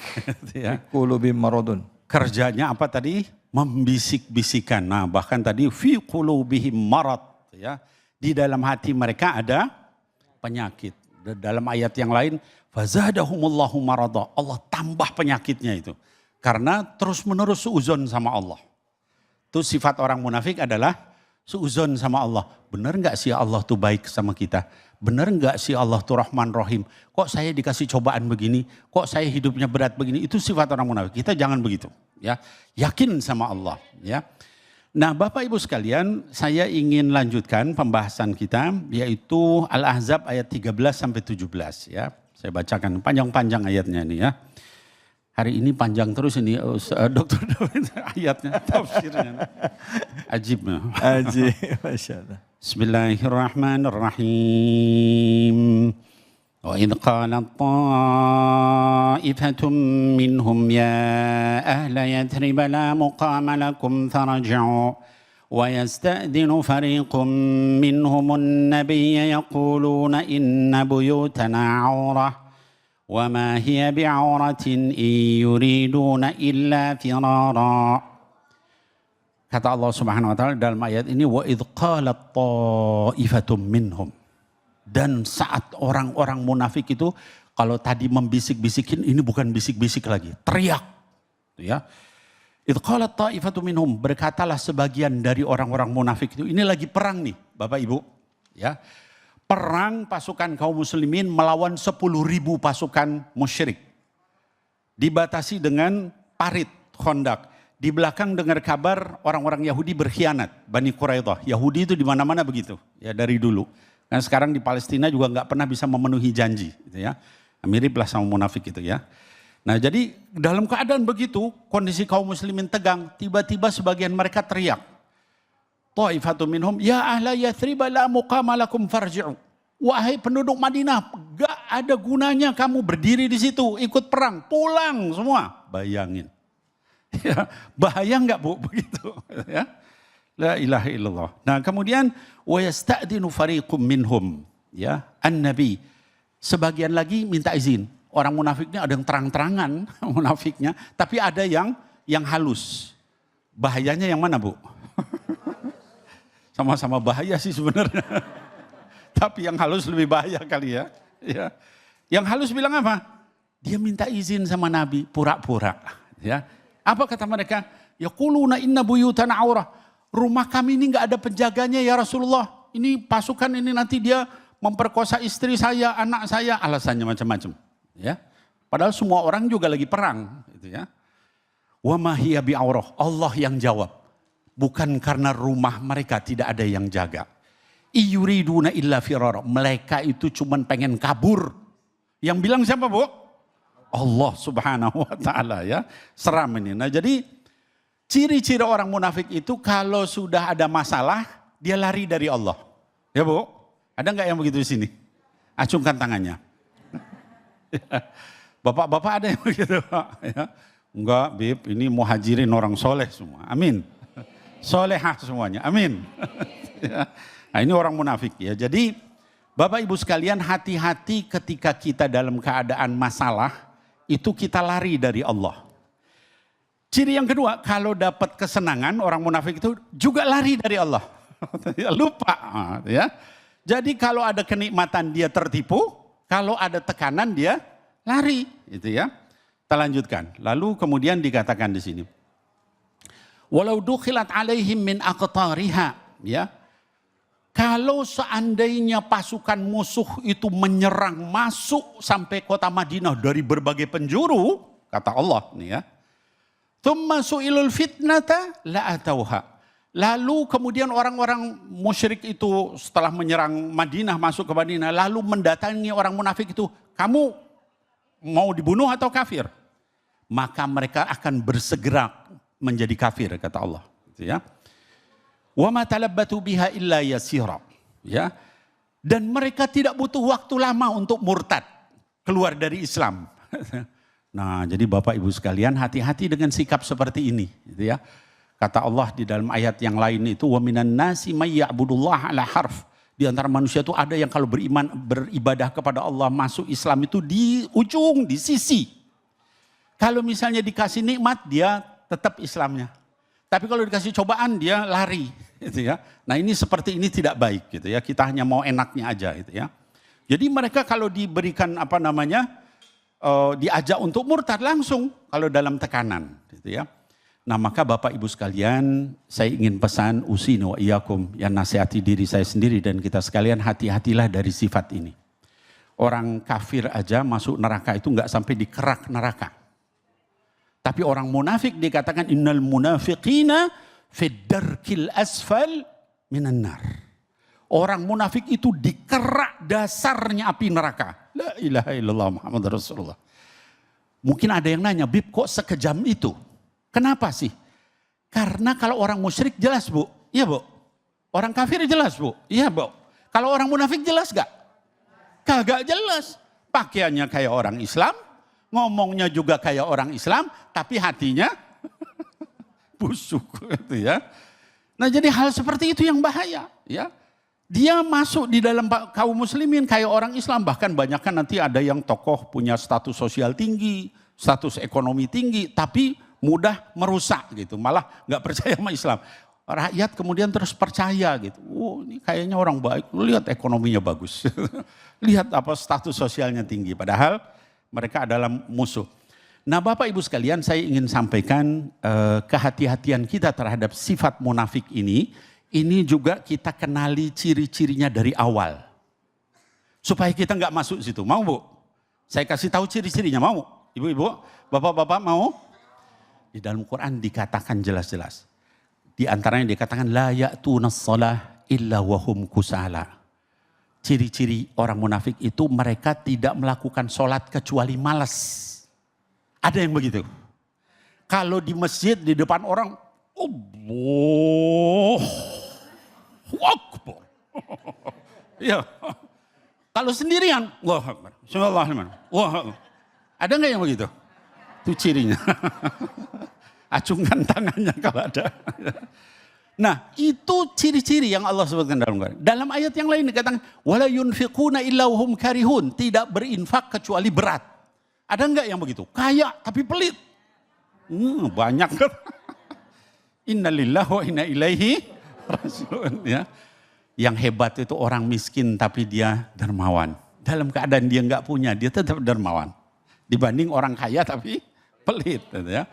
Ya. Qulubihim maradun. Kerjanya apa tadi? Membisik-bisikan. Nah, bahkan tadi fi qulubihim marad, ya. Di dalam hati mereka ada penyakit. Dalam ayat yang lain, fazadahumullahu marada. Allah tambah penyakitnya itu. Karena terus-menerus suuzon sama Allah. Itu sifat orang munafik adalah suuzon sama Allah. Benar enggak sih Allah tuh baik sama kita? Benar enggak sih Allah tuh Rahman Rahim? Kok saya dikasih cobaan begini? Kok saya hidupnya berat begini? Itu sifat orang munafik. Kita jangan begitu, ya. Yakin sama Allah, ya. Nah, Bapak Ibu sekalian, saya ingin lanjutkan pembahasan kita, yaitu Al-Ahzab ayat 13 sampai 17, ya. Saya bacakan panjang-panjang ayatnya ini, ya. Hari ini panjang terus ini Dokter David ayatnya, tafsirnya. Ajib. Ajib, Masya Allah. Bismillahirrahmanirrahim. Wa idh qalat ta'ifatun minhum ya ahla Yathrib la muqama lakum farji'u wa yasta'dinu fariqun minhum an-nabiyya yaquluna inna buyutana 'awrah wa ma hiya bi'awratin in yuriduna illa firara. Kata Allah Subhanahu wa taala dalam ayat ini, wa idh qalat ta'ifatum minhum. Dan saat orang-orang munafik itu, kalau tadi membisik-bisikin, ini bukan bisik-bisik lagi, teriak, ya. Idh qalat ta'ifatum minhum, berkatalah sebagian dari orang-orang munafik itu, ini lagi perang nih, Bapak Ibu, ya. Perang pasukan kaum muslimin melawan 10.000 pasukan musyrik. Dibatasi dengan parit Khandaq. Di belakang dengar kabar orang-orang Yahudi berkhianat, Bani Quraidah. Yahudi itu di mana-mana begitu, ya dari dulu. Dan sekarang di Palestina juga nggak pernah bisa memenuhi janji, gitu ya. Miriplah sama munafik itu, ya. Nah jadi dalam keadaan begitu, kondisi kaum muslimin tegang, tiba-tiba sebagian mereka teriak. Ta'ifatun minhum, ya ahla Yathrib la muqama lakum farji'u. Wahai penduduk Madinah, gak ada gunanya kamu berdiri di situ, ikut perang, pulang semua. Bayangin. Ya, bahaya enggak Bu begitu? Ya. La ilaha illallah. Nah kemudian, wa yasta'dinu fariqum minhum. Ya, an-nabi. Sebagian lagi minta izin. Orang munafiknya ada yang terang-terangan munafiknya, tapi ada yang halus. Bahayanya yang mana Bu? Sama-sama bahaya sih sebenarnya. Tapi yang halus lebih bahaya kali ya. Ya. Yang halus bilang apa? Dia minta izin sama Nabi, pura-pura. Ya. Apa kata mereka? Yaquluna inna buyutana aurah. Rumah kami ini nggak ada penjaganya ya Rasulullah. Ini pasukan ini nanti dia memperkosa istri saya, anak saya, alasannya macam-macam. Ya, padahal semua orang juga lagi perang, gitu ya. Wa ma hiya bi aurah. Allah yang jawab. Bukan karena rumah mereka tidak ada yang jaga. Iyuriduna illa firara. Mereka itu cuman pengen kabur. Yang bilang siapa Bu? Allah subhanahu wa ta'ala ya. Seram ini. Nah jadi ciri-ciri orang munafik itu kalau sudah ada masalah, dia lari dari Allah. Ya Bu? Ada nggak yang begitu di sini? Acungkan tangannya. Bapak-bapak ada yang begitu Pak? Ya. Enggak Bib, ini muhajirin orang soleh semua. Amin. Solehah semuanya. Amin. Ya. Nah ini orang munafik ya. Jadi Bapak Ibu sekalian hati-hati ketika kita dalam keadaan masalah. Itu kita lari dari Allah. Ciri yang kedua, kalau dapat kesenangan orang munafik itu juga lari dari Allah. Lupa ya. Jadi kalau ada kenikmatan dia tertipu. Kalau ada tekanan dia lari, itu ya. Kita lanjutkan. Lalu kemudian dikatakan di sini. Walau dukhilat alaihim min aqtariha, ya. Kalau seandainya pasukan musuh itu menyerang masuk sampai kota Madinah dari berbagai penjuru, kata Allah nih ya. Tsumma su'ilul fitnata la atauha. Lalu kemudian orang-orang musyrik itu setelah menyerang Madinah, masuk ke Madinah, lalu mendatangi orang munafik itu, kamu mau dibunuh atau kafir? Maka mereka akan bersegera menjadi kafir, kata Allah. Ya. Wa ma talabbatu biha illa yasira. Ya. Dan mereka tidak butuh waktu lama untuk murtad, keluar dari Islam. Nah, jadi Bapak Ibu sekalian hati-hati dengan sikap seperti ini, gitu ya. Kata Allah di dalam ayat yang lain itu wa minan nasi may ya'budullah ala harf. Di antara manusia itu ada yang kalau beribadah kepada Allah masuk Islam itu di ujung, di sisi. Kalau misalnya dikasih nikmat dia tetap Islamnya. Tapi kalau dikasih cobaan dia lari gitu ya. Nah, ini seperti ini tidak baik gitu ya. Kita hanya mau enaknya aja gitu ya. Jadi mereka kalau diberikan diajak untuk murtad langsung kalau dalam tekanan gitu ya. Nah maka Bapak Ibu sekalian, saya ingin pesan usini wa iyyakum, yang nasihati diri saya sendiri dan kita sekalian, hati-hatilah dari sifat ini. Orang kafir aja masuk neraka itu enggak sampai di kerak neraka. Tapi orang munafik dikatakan innal munafiqina fid darkil asfal minan nar. Orang munafik itu di kerak dasarnya api neraka. La ilaha illallah Muhammad Rasulullah. Mungkin ada yang nanya, Bib kok sekejam itu? Kenapa sih? Karena kalau orang musyrik jelas Bu. Iya Bu. Orang kafir jelas Bu. Iya Bu. Kalau orang munafik jelas gak? Kagak jelas. Pakaiannya kayak orang Islam. Ngomongnya juga kayak orang Islam. Tapi hatinya busuk. Gitu ya. Nah jadi hal seperti itu yang bahaya. Ya. Dia masuk di dalam kaum muslimin kayak orang Islam. Bahkan banyak kan nanti ada yang tokoh punya status sosial tinggi. Status ekonomi tinggi. Tapi mudah merusak gitu, malah nggak percaya sama Islam. Rakyat kemudian terus percaya gitu. Oh, ini kayaknya orang baik. Lihat ekonominya bagus. Lihat apa status sosialnya tinggi. Padahal mereka adalah musuh. Nah Bapak Ibu sekalian, saya ingin sampaikan kehati-hatian kita terhadap sifat munafik ini. Ini juga kita kenali ciri-cirinya dari awal. Supaya kita nggak masuk situ. Mau Bu? Saya kasih tahu ciri-cirinya. Mau? Ibu-ibu, bapak-bapak mau? Di dalam Quran dikatakan jelas-jelas. Di antaranya dikatakan la ya'tunas shalah illa wahum kusala. Ciri-ciri orang munafik itu mereka tidak melakukan sholat kecuali malas. Ada yang begitu. Kalau di masjid di depan orang, Allah Akbar. Ya. Kalau sendirian, Allahu Akbar. Bismillahirrahmanirrahim. Ada nggak yang begitu? Itu cirinya. Acungkan tangannya kalau ada. Nah, itu ciri-ciri yang Allah sebutkan dalam Quran. Dalam ayat yang lain dikatakan, wala yunfiquna illa hum karihun, tidak berinfak kecuali berat. Ada enggak yang begitu? Kaya tapi pelit. Banyak kan. Innalillahi wa inna ilaihi raji'un, ya. Yang hebat itu orang miskin tapi dia dermawan. Dalam keadaan dia enggak punya, dia tetap dermawan. Dibanding orang kaya tapi pelit, ya.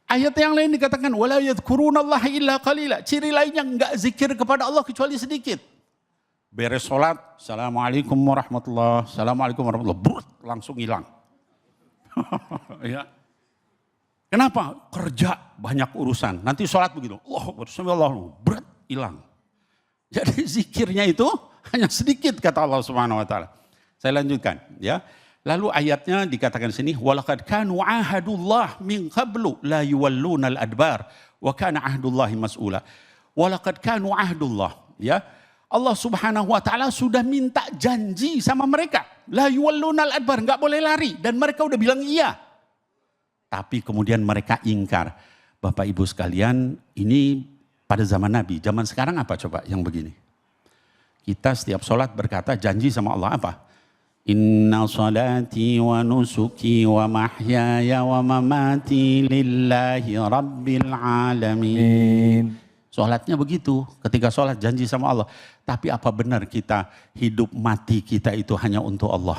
Ayat yang lain dikatakan wala yadhkurunallaha illa qalila. Ciri lainnya enggak zikir kepada Allah kecuali sedikit. Beres salat, assalamualaikum warahmatullahi, assalamualaikum warahmatullahi, langsung hilang. Ya. Kenapa? Kerja banyak urusan. Nanti sholat begitu. Allahu berat hilang. Jadi zikirnya itu hanya sedikit kata Allah Subhanahu wa taala. Saya lanjutkan ya. Lalu ayatnya dikatakan sini walaqad kanu ahadullah min qablu la yuwallunal adbar wa kana ahdullahi mas'ula. Walaqad kanu ahdullah ya. Allah Subhanahu wa taala sudah minta janji sama mereka. La yuwallunal adbar, enggak boleh lari dan mereka udah bilang iya. Tapi kemudian mereka ingkar. Bapak Ibu sekalian, ini pada zaman Nabi. Zaman sekarang apa coba yang begini? Kita setiap sholat berkata janji sama Allah apa? Inna salati wa nusuki wa mahyaya wa mamati lillahi rabbil alamin. Sholatnya begitu. Ketika sholat janji sama Allah. Tapi apa benar kita hidup mati kita itu hanya untuk Allah?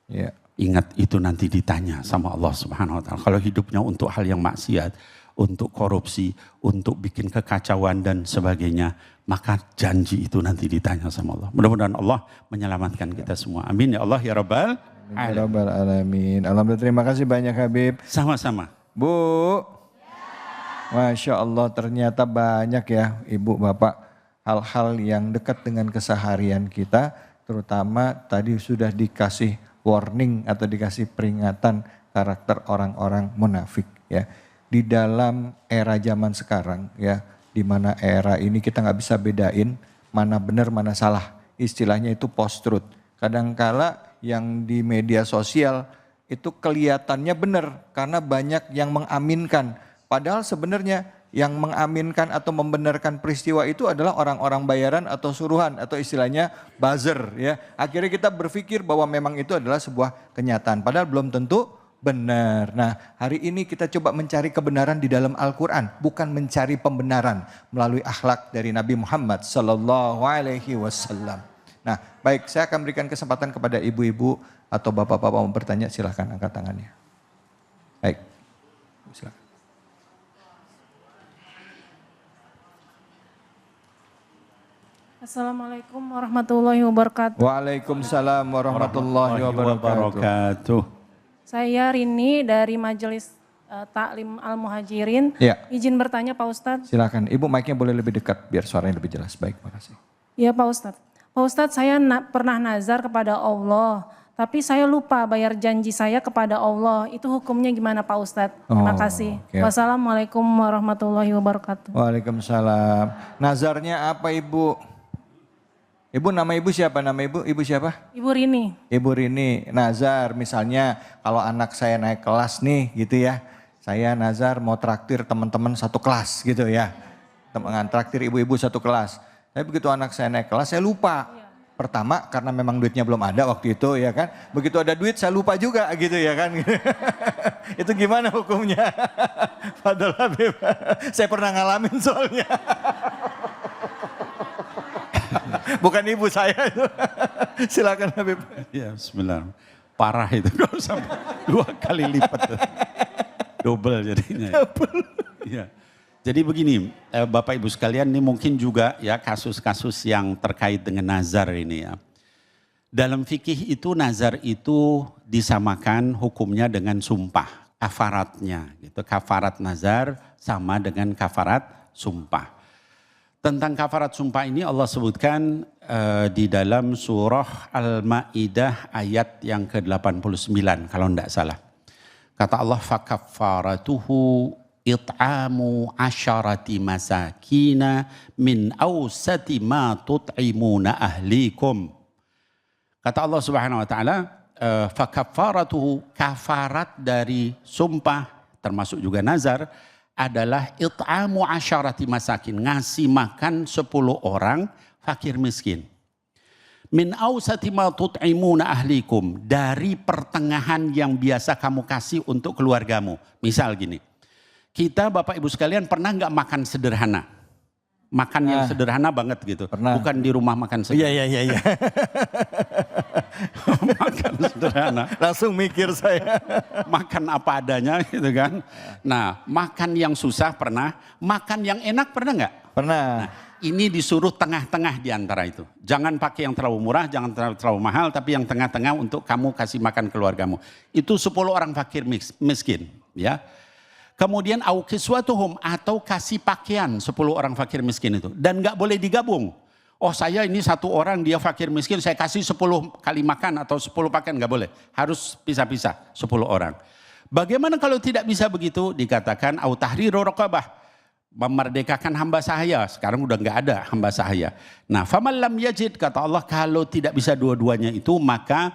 Ya. Ingat itu nanti ditanya sama Allah Subhanahu wa taala. Kalau hidupnya untuk hal yang maksiat, untuk korupsi, untuk bikin kekacauan dan sebagainya, maka janji itu nanti ditanya sama Allah. Mudah-mudahan Allah menyelamatkan kita semua. Amin ya Allah ya Rabbal Alamin. Alhamdulillah, terima kasih banyak Habib. Sama-sama. Bu. Masya Allah, ternyata banyak ya Ibu Bapak hal-hal yang dekat dengan keseharian kita, terutama tadi sudah dikasih warning atau dikasih peringatan karakter orang-orang munafik ya. Di dalam era zaman sekarang ya, di mana era ini kita nggak bisa bedain mana benar mana salah. Istilahnya itu post-truth. Kadangkala yang di media sosial itu kelihatannya benar karena banyak yang mengaminkan. Padahal sebenarnya yang mengaminkan atau membenarkan peristiwa itu adalah orang-orang bayaran atau suruhan atau istilahnya buzzer ya. Akhirnya kita berpikir bahwa memang itu adalah sebuah kenyataan padahal belum tentu benar. Nah, hari ini kita coba mencari kebenaran di dalam Al-Quran, bukan mencari pembenaran melalui akhlak dari Nabi Muhammad sallallahu alaihi wasallam. Nah, baik, saya akan berikan kesempatan kepada ibu-ibu atau bapak-bapak mau bertanya, silahkan angkat tangannya. Baik, silakan. Assalamualaikum warahmatullahi wabarakatuh. Waalaikumsalam warahmatullahi wabarakatuh. Saya Rini dari Majelis Taklim Al-Muhajirin. Ya. Izin bertanya Pak Ustadz. Silakan, Ibu mic-nya boleh lebih dekat biar suaranya lebih jelas. Baik, makasih. Ya Pak Ustadz. Pak Ustadz, saya pernah nazar kepada Allah, tapi saya lupa bayar janji saya kepada Allah. Itu hukumnya gimana Pak Ustadz? Terima kasih. Okay. Wassalamualaikum warahmatullahi wabarakatuh. Waalaikumsalam. Nazarnya apa Ibu? Ibu, nama ibu siapa? Nama ibu? Ibu siapa? Ibu Rini. Ibu Rini, nazar misalnya kalau anak saya naik kelas nih gitu ya. Saya nazar mau traktir teman-teman satu kelas gitu ya. Teman traktir ibu-ibu satu kelas. Tapi begitu anak saya naik kelas saya lupa. Pertama karena memang duitnya belum ada waktu itu ya kan. Begitu ada duit saya lupa juga gitu ya kan. Itu gimana hukumnya? Padahal Habib, saya pernah ngalamin soalnya. Bukan ibu saya itu. Silakan Habib. Ya bismillah. Parah itu kalau sampai 2 kali lipat. Double jadinya. Double. Ya. Jadi begini Bapak Ibu sekalian, ini mungkin juga ya kasus-kasus yang terkait dengan nazar ini ya. Dalam fikih itu nazar itu disamakan hukumnya dengan sumpah. Kafaratnya gitu. Kafarat nazar sama dengan kafarat sumpah. Tentang kafarat sumpah ini Allah sebutkan di dalam surah Al-Ma'idah ayat yang ke-89 kalau tidak salah. Kata Allah, fakaffaratuhu it'amu asyarati masakina min awsati ma tut'imuna ahlikum. Kata Allah Subhanahu wa taala, fakaffaratuhu, kafarat dari sumpah termasuk juga nazar adalah it'amu asyarati masakin, ngasih makan 10 orang fakir miskin. Min awsati ma tut'imuna ahlikum, dari pertengahan yang biasa kamu kasih untuk keluargamu. Misal gini, kita Bapak Ibu sekalian pernah nggak makan sederhana? Makan yang sederhana banget gitu. Pernah. Bukan di rumah makan sederhana. Iya. Makan sederhana. Langsung mikir saya. Makan apa adanya gitu kan. Nah, makan yang susah pernah. Makan yang enak pernah nggak? Pernah. Nah, ini disuruh tengah-tengah di antara itu. Jangan pakai yang terlalu murah, jangan terlalu mahal, tapi yang tengah-tengah untuk kamu kasih makan keluargamu. Itu 10 orang fakir miskin, ya. Kemudian au kiswatuhum, atau kasih pakaian 10 orang fakir miskin itu. Dan nggak boleh digabung. Oh, saya ini 1 orang, dia fakir miskin, saya kasih 10 kali makan atau 10 pakaian, nggak boleh. Harus pisah-pisah 10 orang. Bagaimana kalau tidak bisa begitu? Dikatakan au tahriru raqabah, memerdekakan hamba sahaya. Sekarang udah nggak ada hamba sahaya. Nah, faman lam yajid, kata Allah, kalau tidak bisa dua-duanya itu, maka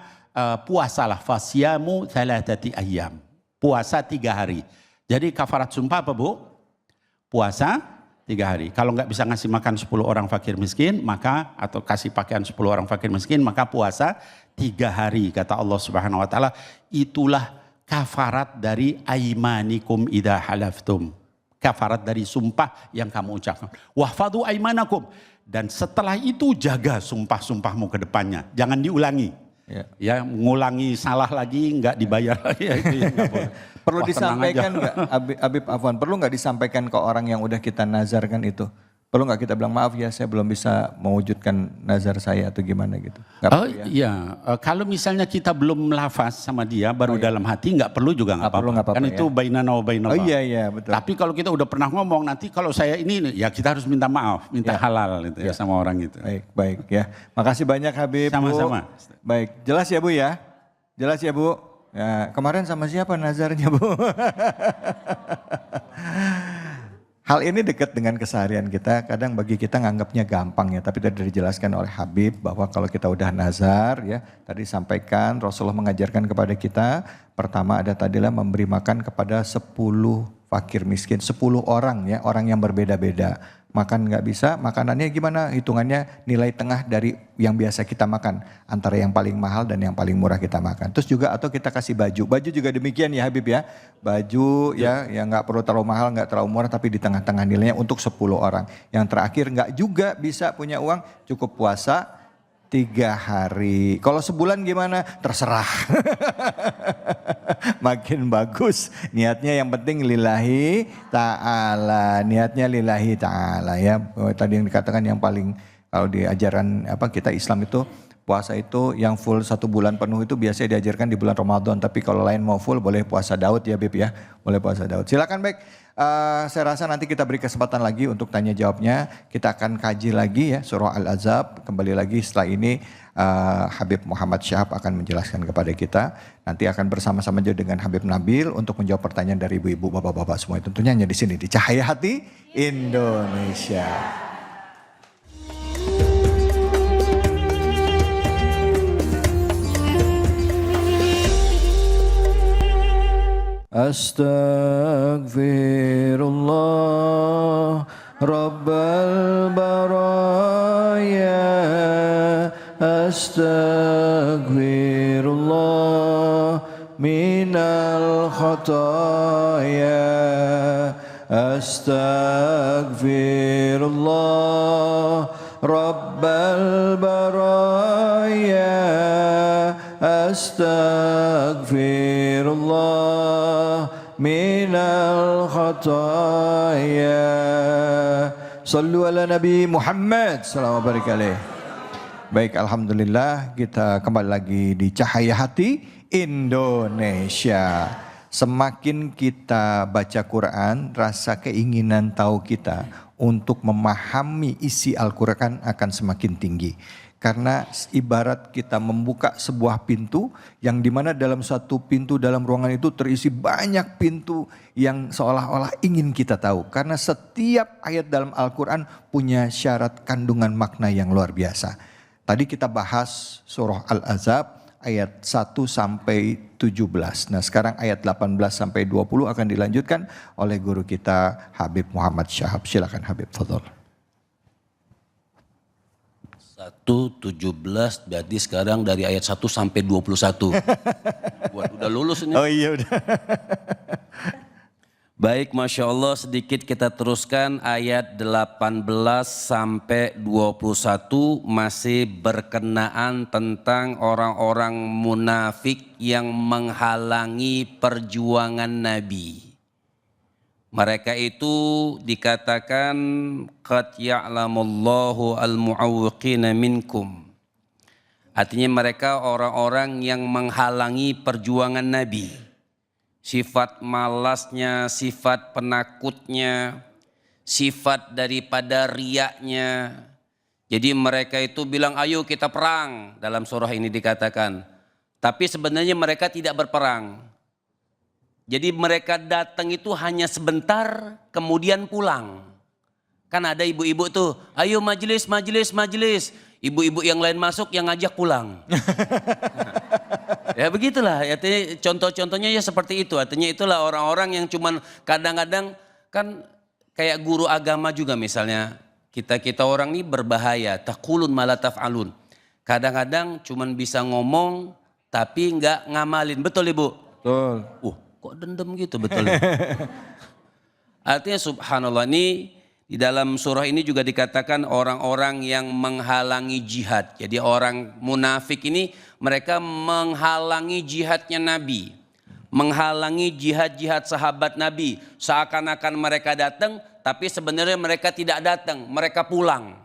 puasalah, fasyamu thalathati ayyam. Puasa 3 hari. Jadi kafarat sumpah apa, Bu? Puasa 3 hari. Kalau nggak bisa ngasih makan 10 orang fakir miskin, maka atau kasih pakaian 10 orang fakir miskin, maka puasa 3 hari. Kata Allah Subhanahu wa taala, itulah kafarat dari aimanikum idza halaftum. Kafarat dari sumpah yang kamu ucapkan. Wahfadhu aimanakum. Dan setelah itu jaga sumpah-sumpahmu ke depannya. Jangan diulangi. Ya, ngulangi salah lagi nggak dibayar lagi. Itu yang nggak boleh. Perlu disampaikan nggak, Habib Afwan, perlu nggak disampaikan ke orang yang udah kita nazarkan itu? Perlu nggak kita bilang, maaf ya saya belum bisa mewujudkan nazar saya atau gimana gitu? Nggak perlu ya? Iya, kalau misalnya kita belum lafaz sama dia, baru dalam hati, nggak perlu juga nggak apa-apa. Kan itu bainana wa bainallah. Oh iya betul. Tapi kalau kita udah pernah ngomong, nanti kalau saya ini, ya kita harus minta maaf, minta halal gitu ya sama orang itu. Baik ya. Makasih banyak Habib. Sama-sama. Baik, jelas ya Bu ya? Jelas ya Bu? Ya, kemarin sama siapa nazarnya Bu? Hal ini dekat dengan keseharian kita, kadang bagi kita nganggapnya gampang ya, tapi tadi dijelaskan oleh Habib bahwa kalau kita udah nazar ya, tadi sampaikan Rasulullah mengajarkan kepada kita, pertama ada tadilah memberi makan kepada 10 fakir miskin, 10 orang ya, orang yang berbeda-beda. Makan nggak bisa, makanannya gimana? Hitungannya nilai tengah dari yang biasa kita makan, antara yang paling mahal dan yang paling murah kita makan. Terus juga atau kita kasih baju juga demikian ya Habib ya. Baju ya yang nggak perlu terlalu mahal, nggak terlalu murah, tapi di tengah-tengah nilainya untuk 10 orang. Yang terakhir nggak juga bisa punya uang, cukup puasa 3 hari. Kalau sebulan gimana? Terserah. Makin bagus. Niatnya yang penting lillahi ta'ala. Niatnya lillahi ta'ala ya. Tadi yang dikatakan yang paling, kalau di ajaran kita Islam itu, puasa itu yang full 1 bulan penuh itu biasanya diajarkan di bulan Ramadan. Tapi kalau lain mau full boleh puasa Daud ya Bib ya. Boleh puasa Daud. Silakan baik. Saya rasa nanti kita beri kesempatan lagi untuk tanya jawabnya. Kita akan kaji lagi ya surah Al-Ahzab. Kembali lagi setelah ini Habib Muhammad Syahab akan menjelaskan kepada kita. Nanti akan bersama-sama juga dengan Habib Nabil untuk menjawab pertanyaan dari ibu-ibu, bapak-bapak semua. Tentunya hanya di sini di Cahaya Hati Indonesia. Astaghfirullah Rabbal baraya, astaghfirullah minal khataya, astaghfirullah Rabbal baraya, astaghfirullah minal khataya. Sallu ala Nabi Muhammad sallallahu alaihi wasallam. Baik, alhamdulillah kita kembali lagi di Cahaya Hati Indonesia. Semakin kita baca Quran, rasa keinginan tahu kita untuk memahami isi Al-Quran akan semakin tinggi. Karena ibarat kita membuka sebuah pintu yang dimana dalam satu pintu dalam ruangan itu terisi banyak pintu yang seolah-olah ingin kita tahu. Karena setiap ayat dalam Al-Quran punya syarat kandungan makna yang luar biasa. Tadi kita bahas surah Al-Ahzab ayat 1 sampai 17. Nah sekarang ayat 18 sampai 20 akan dilanjutkan oleh guru kita Habib Muhammad Syahab. Silakan Habib, fadhol. 1:17 berarti sekarang dari ayat 1 sampai 21. Buat udah lulus ini. Oh iya udah. Baik, Masya Allah, sedikit kita teruskan ayat 18 sampai 21 masih berkenaan tentang orang-orang munafik yang menghalangi perjuangan Nabi. Mereka itu dikatakan qad ya'lamullahu al-mu'awwiqina minkum. Artinya mereka orang-orang yang menghalangi perjuangan Nabi. Sifat malasnya, sifat penakutnya, sifat daripada riaknya. Jadi mereka itu bilang ayo kita perang, dalam surah ini dikatakan. Tapi sebenarnya mereka tidak berperang. Jadi mereka datang itu hanya sebentar kemudian pulang. Kan ada ibu-ibu tuh, ayo majelis, majelis, majelis. Ibu-ibu yang lain masuk yang ngajak pulang. Ya begitulah, artinya contoh-contohnya ya seperti itu. Artinya itulah orang-orang yang cuman kadang-kadang kan kayak guru agama juga misalnya. Kita orang ini berbahaya, taqulun ma la taf'alun. Kadang-kadang cuman bisa ngomong tapi enggak ngamalin. Betul Ibu? Betul. Kok dendam gitu, betul. Artinya subhanallah, ini di dalam surah ini juga dikatakan orang-orang yang menghalangi jihad. Jadi orang munafik ini mereka menghalangi jihadnya Nabi. Menghalangi jihad-jihad sahabat Nabi. Seakan-akan mereka datang tapi sebenarnya mereka tidak datang, mereka pulang.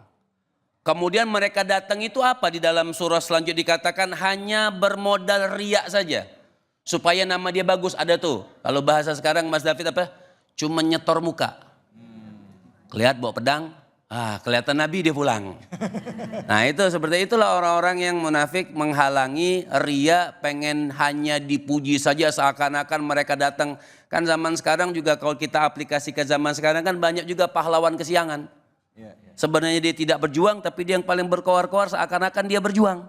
Kemudian mereka datang itu apa? Di dalam surah selanjutnya dikatakan hanya bermodal riak saja. Supaya nama dia bagus, ada tuh. Kalau bahasa sekarang Mas David apa? Cuma nyetor muka. Kelihatan bawa pedang, kelihatan Nabi dia pulang. Nah itu seperti itulah orang-orang yang munafik menghalangi ria, pengen hanya dipuji saja seakan-akan mereka datang. Kan zaman sekarang juga kalau kita aplikasi ke zaman sekarang kan banyak juga pahlawan kesiangan. Sebenarnya dia tidak berjuang tapi dia yang paling berkoar-koar seakan-akan dia berjuang.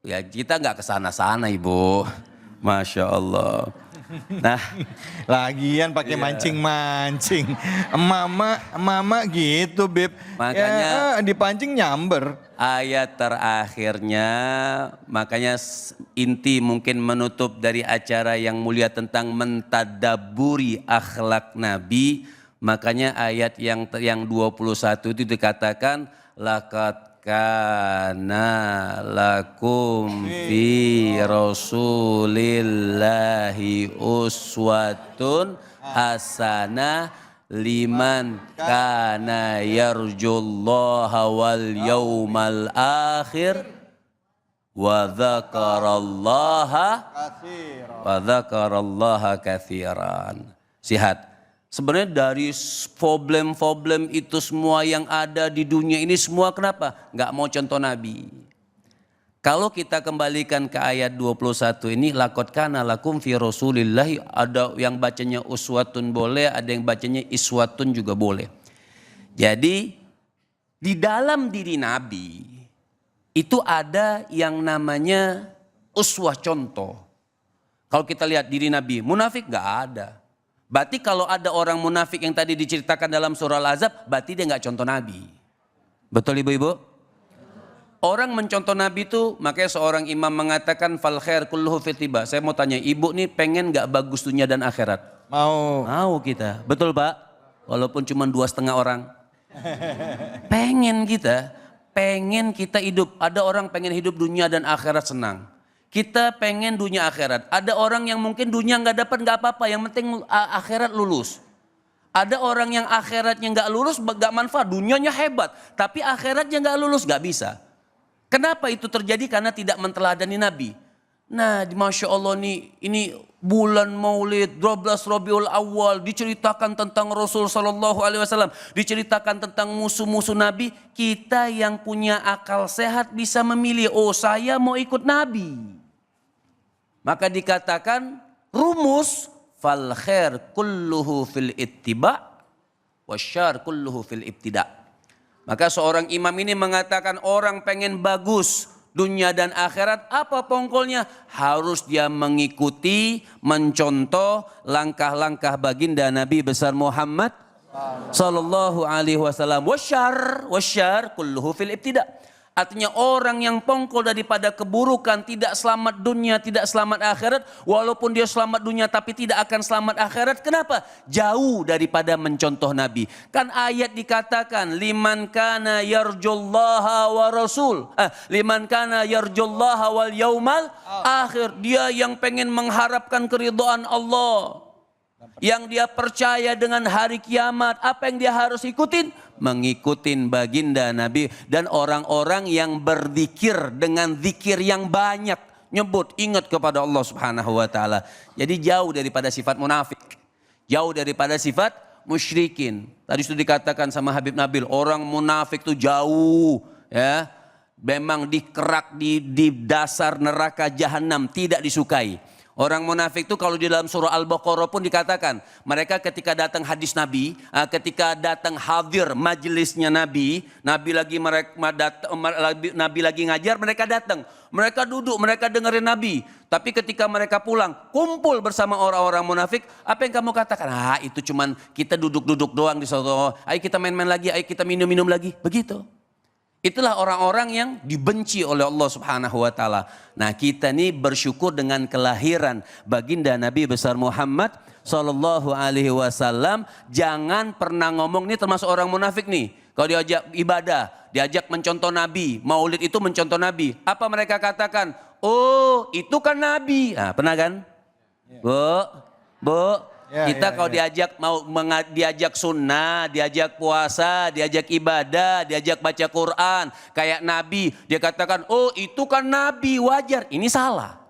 Ya kita nggak kesana-sana Ibu, Masya Allah. Nah, lagian pakai mancing-mancing, mama gitu Beb. Makanya ya, dipancing nyamber. Ayat terakhirnya, makanya inti mungkin menutup dari acara yang mulia tentang mentadaburi akhlak Nabi. Makanya ayat yang 21 itu dikatakan laqad kana lakum fi rasulillahi uswatun hasanah liman kana yarjullaha wal yawmal akhir wa dzakarallaha katsiran. Sihat. Sebenarnya dari problem-problem itu semua yang ada di dunia ini semua kenapa? Nggak mau contoh Nabi. Kalau kita kembalikan ke ayat 21 ini, laqad kana lakum fi rasulillahi, ada yang bacanya uswatun boleh, ada yang bacanya iswatun juga boleh. Jadi di dalam diri Nabi itu ada yang namanya uswah, contoh. Kalau kita lihat diri Nabi, munafik nggak ada. Berarti kalau ada orang munafik yang tadi diceritakan dalam surah Al-Ahzab, berarti dia nggak contoh Nabi. Betul Ibu-Ibu? Orang mencontoh Nabi itu, makanya seorang imam mengatakan fal khair kulluhu fitiba. Saya mau tanya, Ibu nih pengen nggak bagus dunia dan akhirat? Mau. Mau kita, betul Pak? Walaupun cuma 2,5 orang. Pengen kita hidup. Ada orang pengen hidup dunia dan akhirat senang. Kita pengen dunia akhirat. Ada orang yang mungkin dunia nggak dapat nggak apa-apa, yang penting akhirat lulus. Ada orang yang akhiratnya nggak lulus nggak manfaat, dunianya hebat, tapi akhiratnya nggak lulus nggak bisa. Kenapa itu terjadi? Karena tidak menteladani Nabi. Nah, masya Allah nih, ini bulan Maulid, 12 Rabiul Awal, diceritakan tentang Rasul Sallallahu Alaihi Wasallam, diceritakan tentang musuh-musuh Nabi. Kita yang punya akal sehat bisa memilih, oh saya mau ikut Nabi. Maka dikatakan rumus fal khair kulluhu fil ittiba wasyar kulluhu fil ibtida. Maka seorang imam ini mengatakan orang pengen bagus dunia dan akhirat, apa pongkolnya? Harus dia mengikuti, mencontoh langkah-langkah baginda Nabi besar Muhammad Sallallahu Alaihi Wasallam. Wasyar kulluhu fil ibtida. Artinya orang yang pongkol daripada keburukan, tidak selamat dunia, tidak selamat akhirat. Walaupun dia selamat dunia tapi tidak akan selamat akhirat. Kenapa? Jauh daripada mencontoh Nabi. Kan ayat dikatakan liman kana yarjullaha wa rasul. Liman kana yarjullaha wal yaumal akhir. Dia yang pengen mengharapkan keridhaan Allah, yang dia percaya dengan hari kiamat, apa yang dia harus ikutin? Mengikutin baginda Nabi dan orang-orang yang berzikir dengan zikir yang banyak, nyebut ingat kepada Allah Subhanahu wa taala. Jadi jauh daripada sifat munafik, jauh daripada sifat musyrikin. Tadi sudah dikatakan sama Habib Nabil, orang munafik itu jauh ya. Memang dikerak di dasar neraka jahanam, tidak disukai. Orang munafik itu kalau di dalam surah Al-Baqarah pun dikatakan, mereka ketika datang hadis Nabi, ketika datang hadir majelisnya Nabi, Nabi lagi ngajar, mereka datang, mereka duduk, mereka dengerin Nabi. Tapi ketika mereka pulang, kumpul bersama orang-orang munafik, apa yang kamu katakan? Itu cuman kita duduk-duduk doang di sono. Ayo kita main-main lagi, ayo kita minum-minum lagi, begitu. Itulah orang-orang yang dibenci oleh Allah Subhanahu wa taala. Nah, kita ini bersyukur dengan kelahiran baginda Nabi besar Muhammad Sallallahu Alaihi Wasallam. Jangan pernah ngomong, ini termasuk orang munafik nih. Kalau diajak ibadah, diajak mencontoh Nabi, Maulid itu mencontoh Nabi. Apa mereka katakan? Oh, itu kan Nabi. Pernah kan? Bu. Kita kalau diajak sunnah, diajak puasa, diajak ibadah, diajak baca Quran, kayak Nabi, dia katakan, oh itu kan Nabi, wajar. Ini salah.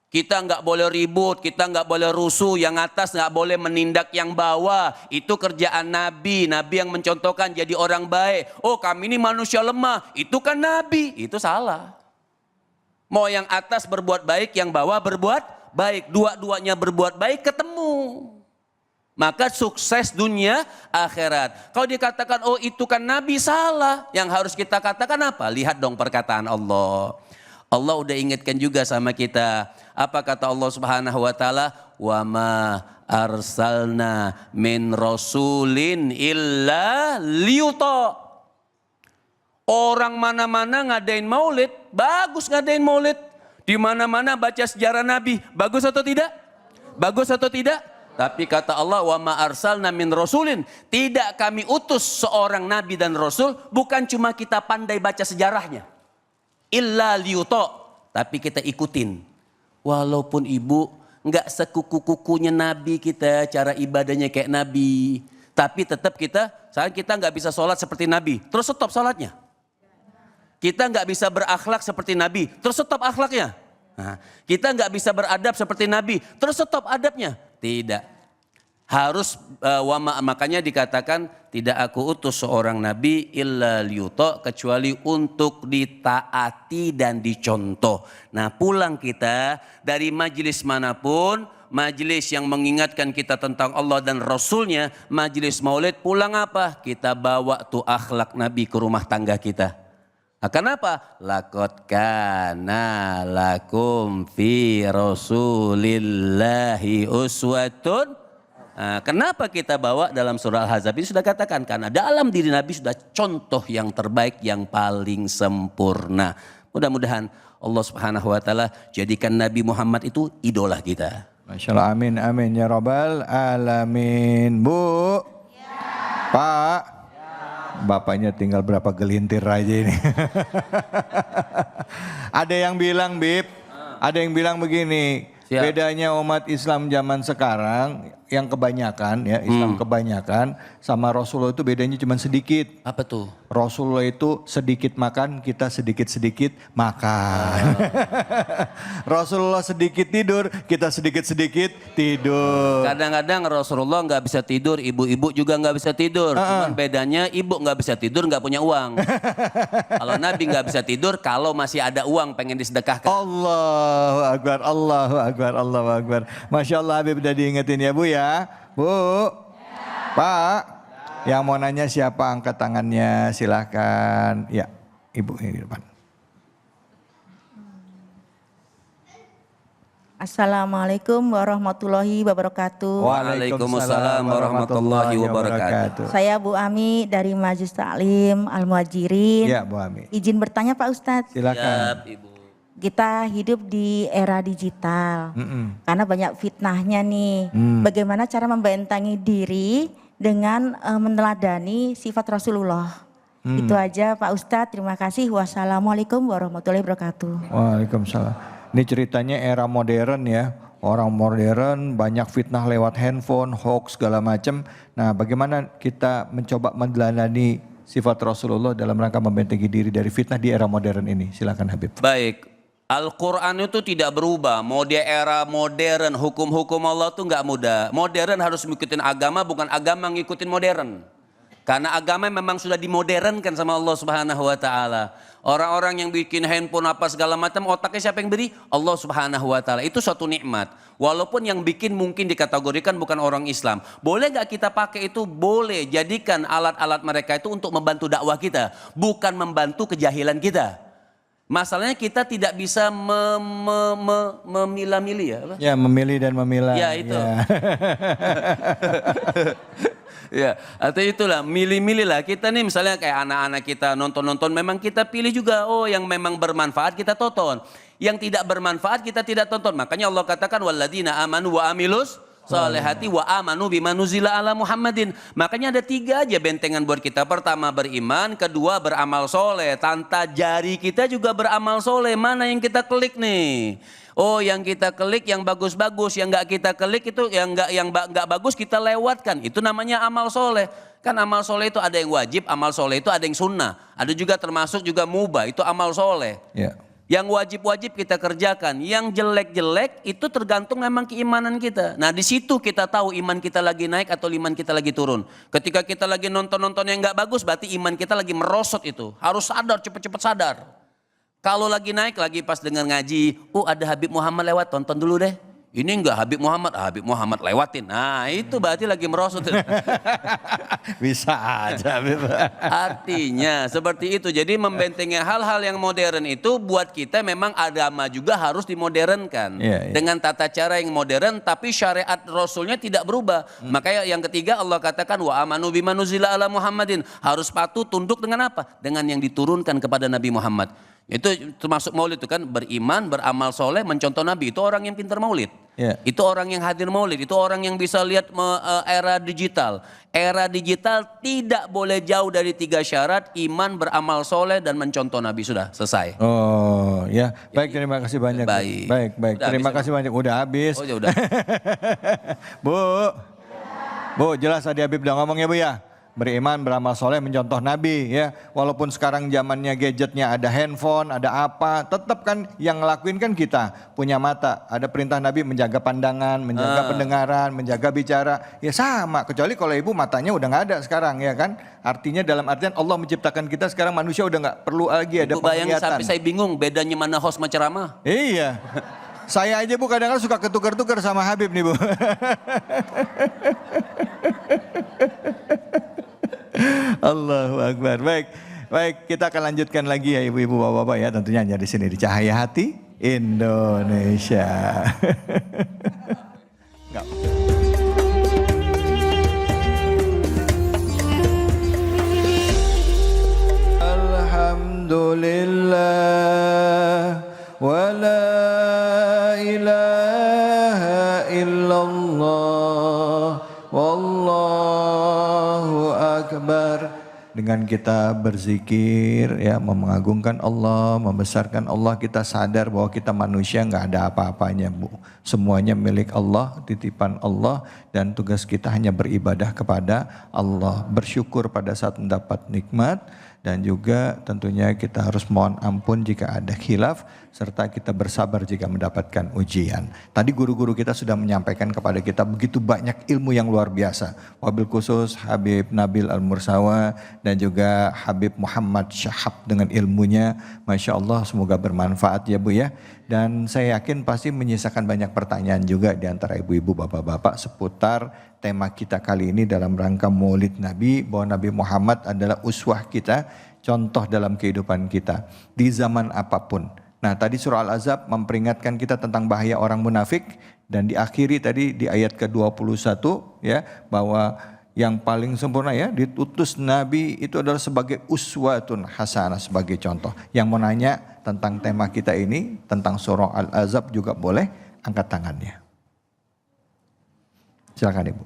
Kita nggak boleh ribut, kita nggak boleh rusuh, yang atas nggak boleh menindak yang bawah. Itu kerjaan Nabi, Nabi yang mencontohkan jadi orang baik. Oh kami ini manusia lemah, itu kan Nabi, itu salah. Mau yang atas berbuat baik, yang bawah berbuat baik, dua-duanya berbuat baik, ketemu. Maka sukses dunia akhirat. Kalau dikatakan oh itu kan Nabi, salah. Yang harus kita katakan apa? Lihat dong perkataan Allah. Allah udah ingatkan juga sama kita. Apa kata Allah Subhanahu wa taala? Wa ma arsalna min rasulin illa liyuta. Orang mana-mana ngadain maulid, bagus ngadain maulid. Di mana-mana baca sejarah Nabi, bagus atau tidak? Bagus atau tidak? Tapi kata Allah, wa ma arsalna min rasulin, tidak kami utus seorang nabi dan rasul bukan cuma kita pandai baca sejarahnya. Illa liyuta, tapi kita ikutin. Walaupun ibu enggak sekuku-kukunya nabi kita, cara ibadahnya kayak nabi, tapi tetap kita enggak bisa sholat seperti nabi, terus stop sholatnya. Kita nggak bisa berakhlak seperti Nabi, terus stop akhlaknya. Nah, kita nggak bisa beradab seperti Nabi, terus stop adabnya. Tidak. Harus, makanya dikatakan tidak aku utus seorang Nabi illa liyuta, kecuali untuk ditaati dan dicontoh. Nah pulang kita dari majelis manapun, majelis yang mengingatkan kita tentang Allah dan Rasulnya, majelis maulid, pulang apa? Kita bawa tuh akhlak Nabi ke rumah tangga kita. Kenapa? Laqad kana lakum fi rasulillahi uswatun. Kenapa kita bawa dalam surah Al-Ahzab ini sudah katakan, karena dalam diri Nabi sudah contoh yang terbaik, yang paling sempurna. Mudah-mudahan Allah Subhanahu wa taala jadikan Nabi Muhammad itu idola kita. Masya Allah, amin amin ya rabbal alamin. Bu, Pak. Bapaknya tinggal berapa gelintir aja ini. Ada yang bilang, Bib, ada yang bilang begini, Siap. Bedanya umat Islam zaman sekarang yang kebanyakan ya, Islam kebanyakan sama Rasulullah itu bedanya cuma sedikit. Apa tuh? Rasulullah itu sedikit makan, kita sedikit-sedikit makan. Rasulullah sedikit tidur, kita sedikit-sedikit tidur. Kadang-kadang Rasulullah nggak bisa tidur, ibu-ibu juga nggak bisa tidur. Cuman bedanya ibu nggak bisa tidur, nggak punya uang. Kalau Nabi nggak bisa tidur, kalau masih ada uang pengen disedekahkan. Allahu Akbar, Allahu Akbar, Allahu Akbar. Masya Allah Habib udah diingetin ya Bu ya. Bu, Pak, yang mau nanya siapa, angkat tangannya silahkan. Ya, Ibu ini di depan. Assalamualaikum warahmatullahi wabarakatuh. Waalaikumsalam warahmatullahi wabarakatuh. Saya Bu Ami dari Majelis Taklim Al-Muhajirin. Ya Bu Ami. Izin bertanya Pak Ustadz. Silakan. Siap, Ibu. Kita hidup di era digital. Karena banyak fitnahnya nih. Bagaimana cara membentengi diri dengan meneladani sifat Rasulullah. Itu aja Pak Ustadz. Terima kasih. Wassalamualaikum warahmatullahi wabarakatuh. Waalaikumsalam. Ini ceritanya era modern ya. Orang modern banyak fitnah lewat handphone, hoax segala macam. Nah, bagaimana kita mencoba meneladani sifat Rasulullah dalam rangka membentengi diri dari fitnah di era modern ini? Silakan Habib. Baik. Al-Quran itu tidak berubah. Mau di era modern, hukum-hukum Allah itu nggak mudah. Modern harus mengikuti agama, bukan agama ngikutin modern. Karena agama memang sudah dimodernkan sama Allah Subhanahu wa taala. Orang-orang yang bikin handphone apa segala macam, otaknya siapa yang beri? Allah Subhanahu wa taala. Itu suatu nikmat. Walaupun yang bikin mungkin dikategorikan bukan orang Islam. Boleh gak kita pakai itu? Boleh. Jadikan alat-alat mereka itu untuk membantu dakwah kita, bukan membantu kejahilan kita. Masalahnya kita tidak bisa memilah-milih ya. Apa? Ya, memilih dan memilah. Ya itu. Ya. Ya, atau itulah milih-milih lah. Kita nih misalnya kayak anak-anak kita nonton-nonton, memang kita pilih juga. Oh, yang memang bermanfaat kita tonton. Yang tidak bermanfaat kita tidak tonton. Makanya Allah katakan walladzina amanu wa amilus solehati wa amanu bima nuzila ala Muhammadin. Makanya ada 3 aja bentengan buat kita. Pertama beriman, kedua beramal soleh. Tanta jari kita juga beramal soleh. Mana yang kita klik nih? Oh, yang kita klik yang bagus-bagus, yang nggak kita klik itu yang nggak bagus kita lewatkan. Itu namanya amal soleh. Kan amal soleh itu ada yang wajib, amal soleh itu ada yang sunnah. Ada juga termasuk juga mubah, itu amal soleh. Ya. Yang wajib-wajib kita kerjakan, yang jelek-jelek itu tergantung memang keimanan kita. Nah di situ kita tahu iman kita lagi naik atau iman kita lagi turun. Ketika kita lagi nonton-nonton yang nggak bagus, berarti iman kita lagi merosot itu. Harus sadar, cepet-cepet sadar. Kalau lagi naik, lagi pas dengar ngaji, oh ada Habib Muhammad lewat, tonton dulu deh. Ini enggak Habib Muhammad, Habib Muhammad lewatin. Nah itu berarti lagi merosot. Bisa aja Habib. Artinya seperti itu. Jadi membentengi hal-hal yang modern itu buat kita memang agama juga harus dimodernkan. Iya, iya. Dengan tata cara yang modern tapi syariat Rasulnya tidak berubah. Makanya yang ketiga Allah katakan wa amanu bima nuzila ala Muhammadin. Harus patuh tunduk dengan apa? Dengan yang diturunkan kepada Nabi Muhammad. Itu termasuk maulid itu kan, beriman, beramal soleh, mencontoh Nabi. Itu orang yang pintar maulid. Yeah. Itu orang yang hadir maulid. Itu orang yang bisa lihat era digital. Era digital tidak boleh jauh dari 3 syarat: iman, beramal soleh, dan mencontoh Nabi. Sudah selesai. Oh ya, baik, terima kasih banyak. Baik. Baik. Udah Terima habis, kasih banyak. Udah habis. Oh ya udah. Bu, jelas tadi Habib udah ngomong ya Bu ya. Beriman, beramal soleh, mencontoh Nabi ya. Walaupun sekarang zamannya gadgetnya ada handphone, ada apa, tetap kan yang ngelakuin kan kita. Punya mata, ada perintah Nabi menjaga pandangan, menjaga pendengaran, menjaga bicara. Ya sama, kecuali kalau ibu matanya udah nggak ada sekarang ya kan. Artinya dalam artian Allah menciptakan kita sekarang manusia udah nggak perlu lagi ada Bayangin penglihatan. sampai saya bingung bedanya mana host sama ceramah. Iya. Saya aja Bu kadang-kadang suka ketukar-tukar sama Habib nih Bu. Allahu Akbar. Baik, kita akan lanjutkan lagi ya ibu-ibu, bapak-bapak ya, tentunya hanya di sini di Cahaya Hati Indonesia. Enggak. Alhamdulillah wa la ilaha illallah wallahu akbar. dengan kita berzikir, ya, mengagungkan Allah, membesarkan Allah, kita sadar bahwa kita manusia nggak ada apa-apanya, Bu. Semuanya milik Allah, titipan Allah, dan tugas kita hanya beribadah kepada Allah, bersyukur pada saat mendapat nikmat, dan juga tentunya kita harus mohon ampun jika ada khilaf, serta kita bersabar jika mendapatkan ujian. Tadi guru-guru kita sudah menyampaikan kepada kita begitu banyak ilmu yang luar biasa. Wabil khusus Habib Nabil Al-Mursawa dan juga Habib Muhammad Syahab dengan ilmunya. Masya Allah, semoga bermanfaat ya Bu ya. Dan saya yakin pasti menyisakan banyak pertanyaan juga di antara ibu-ibu, bapak-bapak seputar tema kita kali ini dalam rangka Maulid Nabi, bahwa Nabi Muhammad adalah uswah kita, contoh dalam kehidupan kita di zaman apapun. Nah, tadi surah Al-Ahzab memperingatkan kita tentang bahaya orang munafik, dan diakhiri tadi di ayat ke-21 ya, bahwa yang paling sempurna ya ditutus Nabi itu adalah sebagai uswatun hasanah, sebagai contoh. Yang mau nanya tentang tema kita ini, tentang surah Al-Ahzab juga boleh angkat tangannya. Silakan Ibu.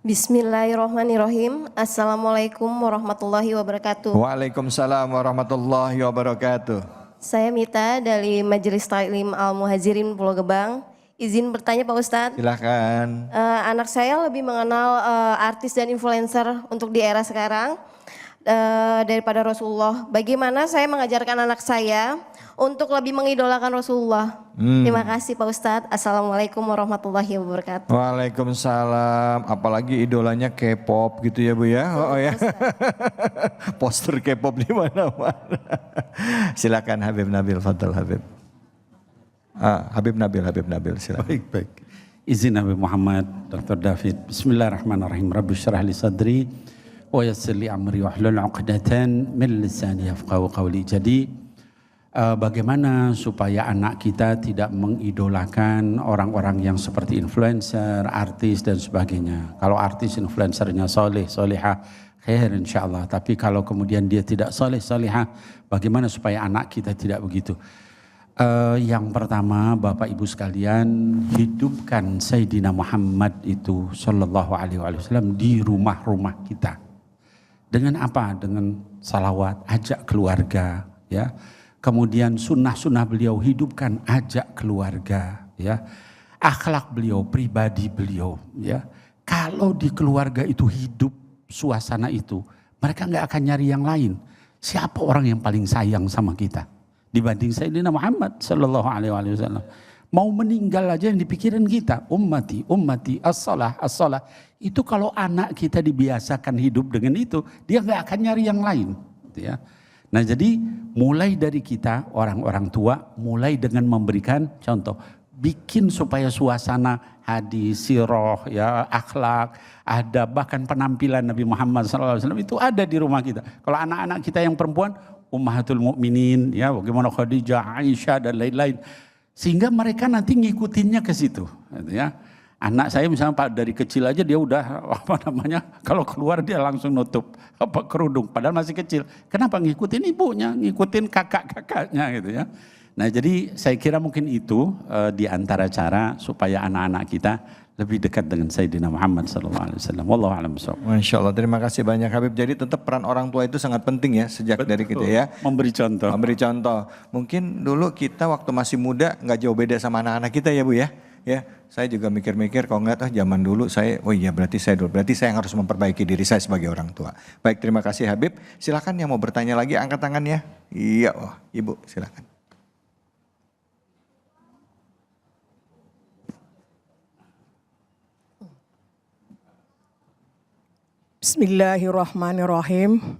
Bismillahirrahmanirrahim. Assalamualaikum warahmatullahi wabarakatuh. Waalaikumsalam warahmatullahi wabarakatuh. Saya Mita dari Majelis Taklim Al-Muhajirin Pulau Gebang. Izin bertanya Pak Ustadz. Silakan. Anak saya lebih mengenal artis dan influencer untuk di era sekarang daripada Rasulullah. Bagaimana saya mengajarkan anak saya untuk lebih mengidolakan Rasulullah? Terima kasih Pak Ustadz. Assalamualaikum warahmatullahi wabarakatuh. Waalaikumsalam. Apalagi idolanya K-pop gitu ya Bu ya. Oh ya. Poster K-pop di mana-mana. Silakan Habib Nabil, fadhal Habib. Habib Nabil silakan. Baik. Izin Habib Muhammad, Dr. David. Bismillahirrahmanirrahim. Rabbi syrah li sadri wa yassir li amri wahlul 'uqdatan min lisani yafqahu qawli. Jadi bagaimana supaya anak kita tidak mengidolakan orang-orang yang seperti influencer, artis dan sebagainya. Kalau artis influencernya soleh, solehah, khair insyaallah. Tapi kalau kemudian dia tidak soleh, solehah, bagaimana supaya anak kita tidak begitu? Yang pertama, Bapak Ibu sekalian, hidupkan Sayyidina Muhammad itu sallallahu alaihi wasallam di rumah-rumah kita. Dengan apa? Dengan salawat, ajak keluarga, ya. Kemudian sunnah-sunnah beliau hidupkan, ajak keluarga, ya. Akhlak beliau, pribadi beliau, ya. Kalau di keluarga itu hidup suasana itu, mereka nggak akan nyari yang lain. Siapa orang yang paling sayang sama kita dibanding Sayyidina Muhammad sallallahu alaihi wasallam? Mau meninggal aja yang dipikirin kita, ummati, as-salah, as-salah. Itu kalau anak kita dibiasakan hidup dengan itu, dia nggak akan nyari yang lain, ya. Nah, jadi mulai dari kita orang-orang tua, mulai dengan memberikan contoh, bikin supaya suasana hadis, sirah, ya, akhlak, ada bahkan penampilan Nabi Muhammad SAW itu ada di rumah kita. Kalau anak-anak kita yang perempuan, Ummahatul Mukminin, ya, bagaimana Khadijah, Aisyah dan lain-lain, sehingga mereka nanti ngikutinnya ke situ, ya. Anak saya misalnya Pak dari kecil aja dia udah kalau keluar dia langsung nutup kerudung padahal masih kecil. Kenapa? Ngikutin ibunya, ngikutin kakak-kakaknya gitu ya. Nah, jadi saya kira mungkin itu di antara cara supaya anak-anak kita lebih dekat dengan Sayyidina Muhammad SAW. Wallahu a'lam bishawab. Masya Allah, terima kasih banyak Habib. Jadi tetap peran orang tua itu sangat penting ya sejak dari kita ya. Memberi contoh. Memberi contoh. Mungkin dulu kita waktu masih muda nggak jauh beda sama anak-anak kita ya Bu ya. Ya, saya juga mikir-mikir kalau ngeliat zaman dulu saya, oh iya berarti saya yang harus memperbaiki diri saya sebagai orang tua. Baik, terima kasih Habib. Silakan yang mau bertanya lagi angkat tangannya. Iya, oh, Ibu silakan. Bismillahirrahmanirrahim.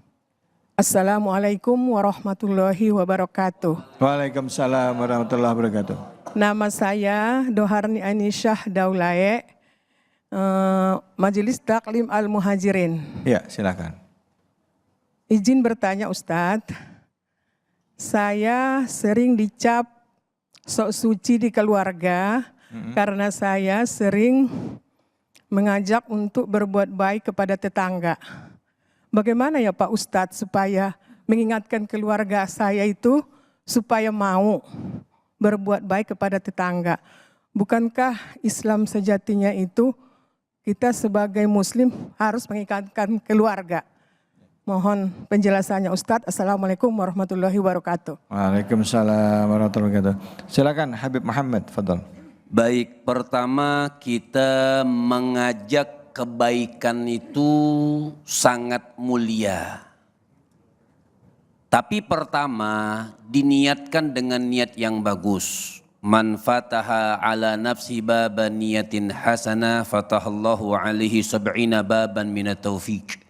Assalamualaikum warahmatullahi wabarakatuh. Waalaikumsalam warahmatullahi wabarakatuh. Nama saya Doharni Anisyah Daulaye, Majelis Taklim Al-Muhajirin. Ya, silakan. Izin bertanya Ustadz, saya sering dicap sok suci di keluarga karena saya sering mengajak untuk berbuat baik kepada tetangga. Bagaimana ya Pak Ustadz supaya mengingatkan keluarga saya itu supaya mau berbuat baik kepada tetangga? Bukankah Islam sejatinya itu kita sebagai muslim harus mengikatkan keluarga. Mohon penjelasannya Ustadz. Assalamualaikum warahmatullahi wabarakatuh. Waalaikumsalam warahmatullahi wabarakatuh. Silakan Habib Muhammad, fadhal. Baik, pertama kita mengajak kebaikan itu sangat mulia. Tapi pertama diniatkan dengan niat yang bagus. Man fataha ala nafsi baban niyatin hasanah fatahallahu alaihi sab'ina baban minat taufiq.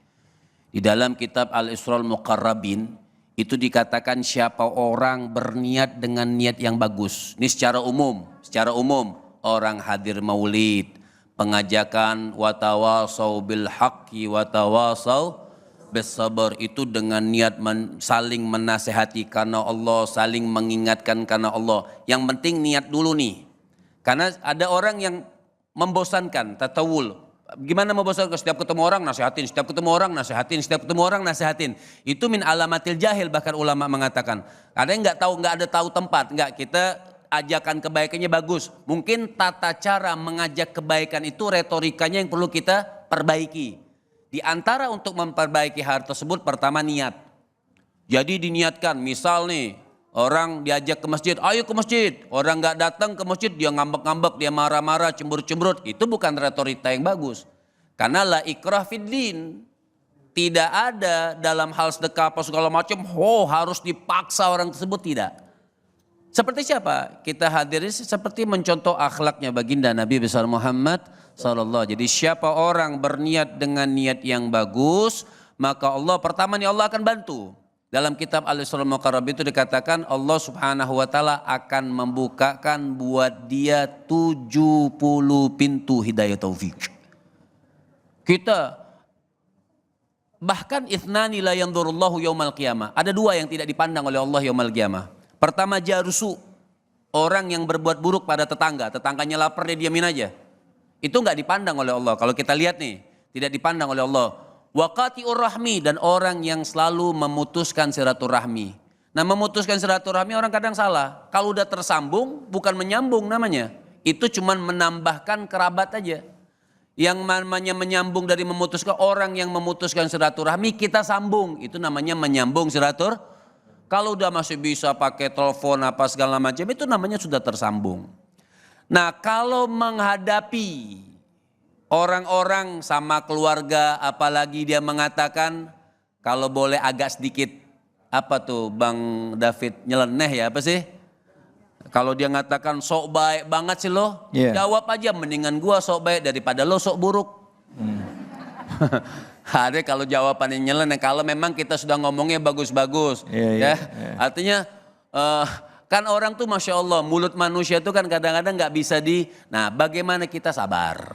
Di dalam kitab Al-Isra'ul Muqarrabin itu dikatakan siapa orang berniat dengan niat yang bagus. Ini secara umum orang hadir maulid, pengajakan watawasau bil haqqi watawasau bis sabar itu dengan niat saling menasehati karena Allah, saling mengingatkan karena Allah. Yang penting niat dulu nih. Karena ada orang yang membosankan, tatawul. Gimana membosankan? Setiap ketemu orang nasihatin, setiap ketemu orang nasihatin, setiap ketemu orang nasihatin. Itu min alamatil jahil, bahkan ulama mengatakan. Ada yang nggak ada tahu tempat, nggak, kita ajakan kebaikannya bagus. Mungkin tata cara mengajak kebaikan itu retorikanya yang perlu kita perbaiki. Di antara untuk memperbaiki hal tersebut pertama niat. Jadi diniatkan, misal nih orang diajak ke masjid, ayo ke masjid. Orang nggak datang ke masjid, dia ngambek-ngambek, dia marah-marah, cemberut-cemberut. Itu bukan retorika yang bagus. Karena la ikrah fid din. Tidak ada dalam hal sedekah apa segala macam, harus dipaksa orang tersebut, tidak. Seperti siapa? Kita hadiri seperti mencontoh akhlaknya baginda Nabi besar Muhammad sallallahu. Jadi siapa orang berniat dengan niat yang bagus, maka Allah pertama nih Allah akan bantu. Dalam kitab Al-Isra'ul Muqarrab itu dikatakan Allah Subhanahu wa taala akan membukakan buat dia 70 pintu hidayah taufik. Kita bahkan ithnani la yanzurullahu yaumal qiyamah. Ada dua yang tidak dipandang oleh Allah yaumal qiyamah. Pertama jarusu, orang yang berbuat buruk pada tetangga. Tetangganya lapar dia diamin aja. Itu enggak dipandang oleh Allah. Kalau kita lihat nih, tidak dipandang oleh Allah. Waqati'ur rahmi, dan orang yang selalu memutuskan silaturahmi. Nah, memutuskan silaturahmi orang kadang salah. Kalau udah tersambung bukan menyambung namanya. Itu cuman menambahkan kerabat aja. Yang namanya menyambung dari memutuskan, orang yang memutuskan silaturahmi kita sambung. Itu namanya menyambung silaturahmi. Kalau udah masih bisa pakai telepon apa segala macam itu namanya sudah tersambung. Nah, kalau menghadapi orang-orang sama keluarga, apalagi dia mengatakan kalau boleh agak sedikit apa tuh Bang David nyeleneh ya apa sih? Kalau dia ngatakan sok baik banget sih lo, jawab aja mendingan gua sok baik daripada lo sok buruk. Ada kalau jawabannya nyeleneh, kalau memang kita sudah ngomongnya bagus-bagus, artinya kan orang tuh masya Allah mulut manusia tuh kan kadang-kadang nggak bisa nah bagaimana kita sabar?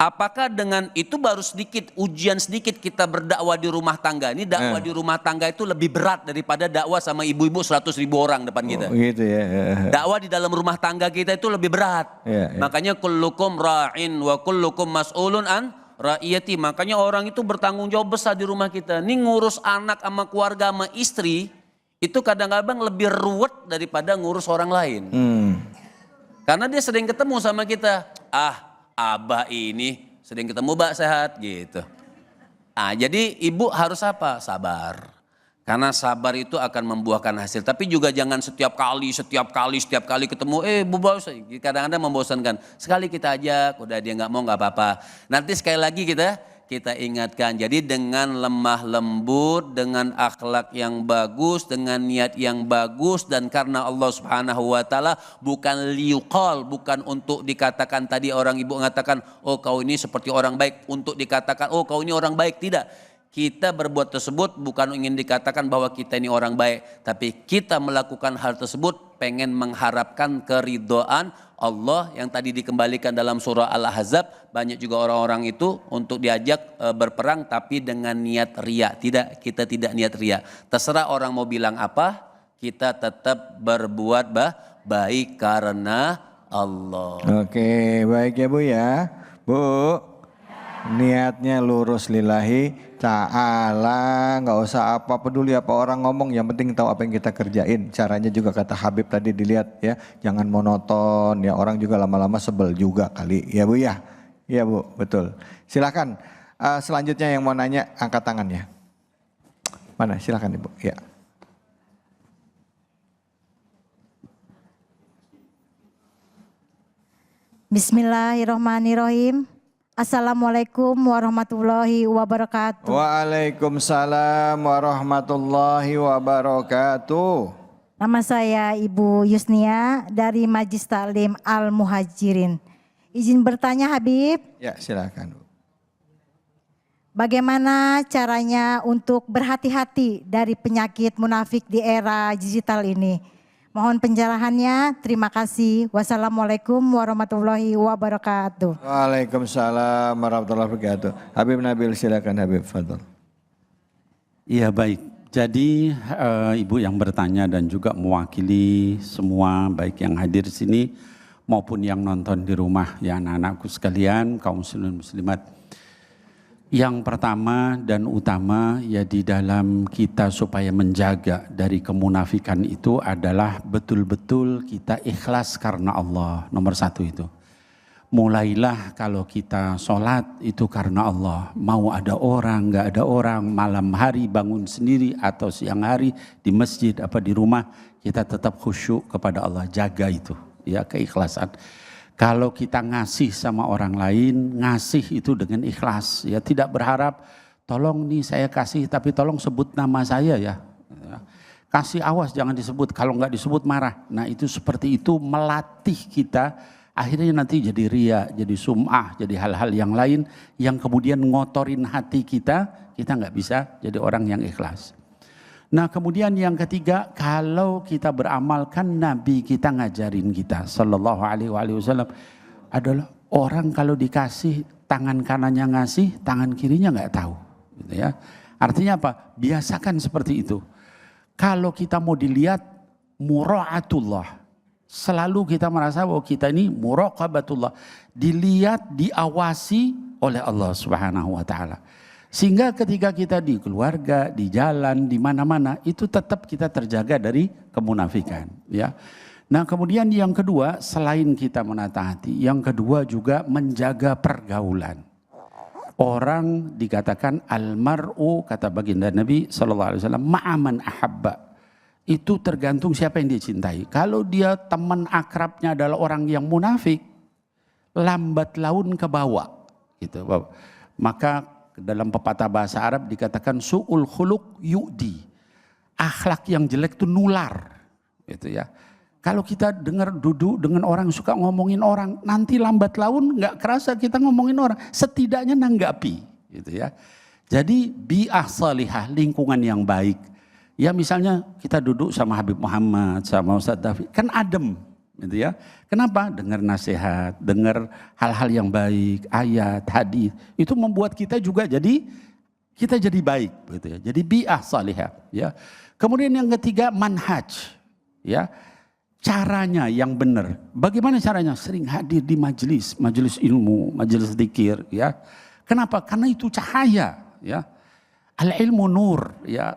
Apakah dengan itu baru sedikit ujian sedikit kita berdakwah di rumah tangga? Ini dakwah di rumah tangga itu lebih berat daripada dakwah sama ibu-ibu 100.000 orang depan kita. Gitu ya. Dakwah di dalam rumah tangga kita itu lebih berat. Makanya kullukum ra'in wa kullukum mas'ulun an ra'iyati. Makanya orang itu bertanggung jawab besar di rumah kita. Ini ngurus anak sama keluarga sama istri itu kadang-kadang lebih ruwet daripada ngurus orang lain. Karena dia sering ketemu sama kita. Abah ini sering ketemu Mbak sehat gitu. Jadi ibu harus apa? Sabar. Karena sabar itu akan membuahkan hasil. Tapi juga jangan setiap kali ketemu, Bu Bos, kadang-kadang membosankan. Sekali kita ajak, udah dia nggak mau nggak apa-apa. Nanti sekali lagi kita ingatkan. Jadi dengan lemah lembut, dengan akhlak yang bagus, dengan niat yang bagus, dan karena Allah Subhanahu wa taala bukan liuqal, bukan untuk dikatakan tadi orang ibu mengatakan, oh kau ini seperti orang baik, untuk dikatakan oh kau ini orang baik, tidak. Kita berbuat tersebut bukan ingin dikatakan bahwa kita ini orang baik, tapi kita melakukan hal tersebut pengen mengharapkan keridhaan Allah yang tadi dikembalikan dalam surah Al-Ahzab. Banyak juga orang-orang itu untuk diajak berperang tapi dengan niat riya. Tidak, kita tidak niat riya. Terserah orang mau bilang apa, kita tetap berbuat baik karena Allah. Oke, baik ya Bu ya. Bu, niatnya lurus lillahi ta'ala, nggak usah apa peduli apa orang ngomong, yang penting tahu apa yang kita kerjain. Caranya juga kata Habib tadi dilihat ya, jangan monoton ya, orang juga lama-lama sebel juga kali ya Bu ya. Iya Bu, betul. Silakan. Selanjutnya yang mau nanya angkat tangan ya. Mana? Silakan Ibu. Ya. Bismillahirrahmanirrahim. Assalamualaikum warahmatullahi wabarakatuh. Waalaikumsalam warahmatullahi wabarakatuh. Nama saya Ibu Yusnia dari Majlis Taklim Al-Muhajirin. Izin bertanya Habib. Ya, silakan. Bagaimana caranya untuk berhati-hati dari penyakit munafik di era digital ini? Mohon pencerahannya. Terima kasih. Wassalamualaikum warahmatullahi wabarakatuh. Waalaikumsalam warahmatullahi wabarakatuh. Habib Nabil, silakan Habib, fadhol. Iya baik. Jadi Ibu yang bertanya dan juga mewakili semua baik yang hadir di sini maupun yang nonton di rumah ya anak-anakku sekalian, kaum muslimin muslimat. Yang pertama dan utama ya di dalam kita supaya menjaga dari kemunafikan itu adalah betul-betul kita ikhlas karena Allah. Nomor satu itu. Mulailah kalau kita sholat itu karena Allah. Mau ada orang, gak ada orang, malam hari bangun sendiri atau siang hari di masjid apa di rumah, kita tetap khusyuk kepada Allah. Jaga itu ya keikhlasan. Kalau kita ngasih sama orang lain, ngasih itu dengan ikhlas. Ya tidak berharap, tolong nih saya kasih tapi tolong sebut nama saya ya. Kasih awas jangan disebut, kalau nggak disebut marah. Nah itu seperti itu melatih kita, akhirnya nanti jadi ria, jadi sum'ah, jadi hal-hal yang lain yang kemudian ngotorin hati kita nggak bisa jadi orang yang ikhlas. Nah kemudian yang ketiga, kalau kita beramalkan Nabi kita ngajarin kita sallallahu alaihi wasallam adalah orang kalau dikasih tangan kanannya ngasih, tangan kirinya nggak tahu, gitu ya. Artinya apa? Biasakan seperti itu. Kalau kita mau dilihat mura'atullah, selalu kita merasa bahwa kita ini muraqabatullah, dilihat, diawasi oleh Allah Subhanahu wa taala. Sehingga ketika kita di keluarga, di jalan, di mana-mana itu tetap kita terjaga dari kemunafikan, ya. Nah, kemudian yang kedua selain kita menata hati, yang kedua juga menjaga pergaulan. Orang dikatakan almar'u kata baginda Nabi sallallahu alaihi wasallam ma'aman ahabba. Itu tergantung siapa yang dia cintai. Kalau dia teman akrabnya adalah orang yang munafik, lambat laun ke bawah gitu. Maka dalam pepatah bahasa Arab dikatakan su'ul khuluq yu'di. Akhlak yang jelek itu nular. Gitu ya. Kalau kita dengar duduk dengan orang suka ngomongin orang, nanti lambat laun nggak kerasa kita ngomongin orang. Setidaknya nanggapi. Gitu ya. Jadi bi'ah salihah, lingkungan yang baik. Ya misalnya kita duduk sama Habib Muhammad, sama Ustadz David, kan adem. Gitu ya. Kenapa? Dengar nasihat, dengar hal-hal yang baik, ayat, hadis, itu membuat kita juga jadi baik, gitu ya. Jadi bi'ah salihah, ya. Kemudian yang ketiga manhaj, ya. Caranya yang benar. Bagaimana caranya? Sering hadir di majelis ilmu, majelis zikir, ya. Kenapa? Karena itu cahaya, ya. Al ilmu nur, ya.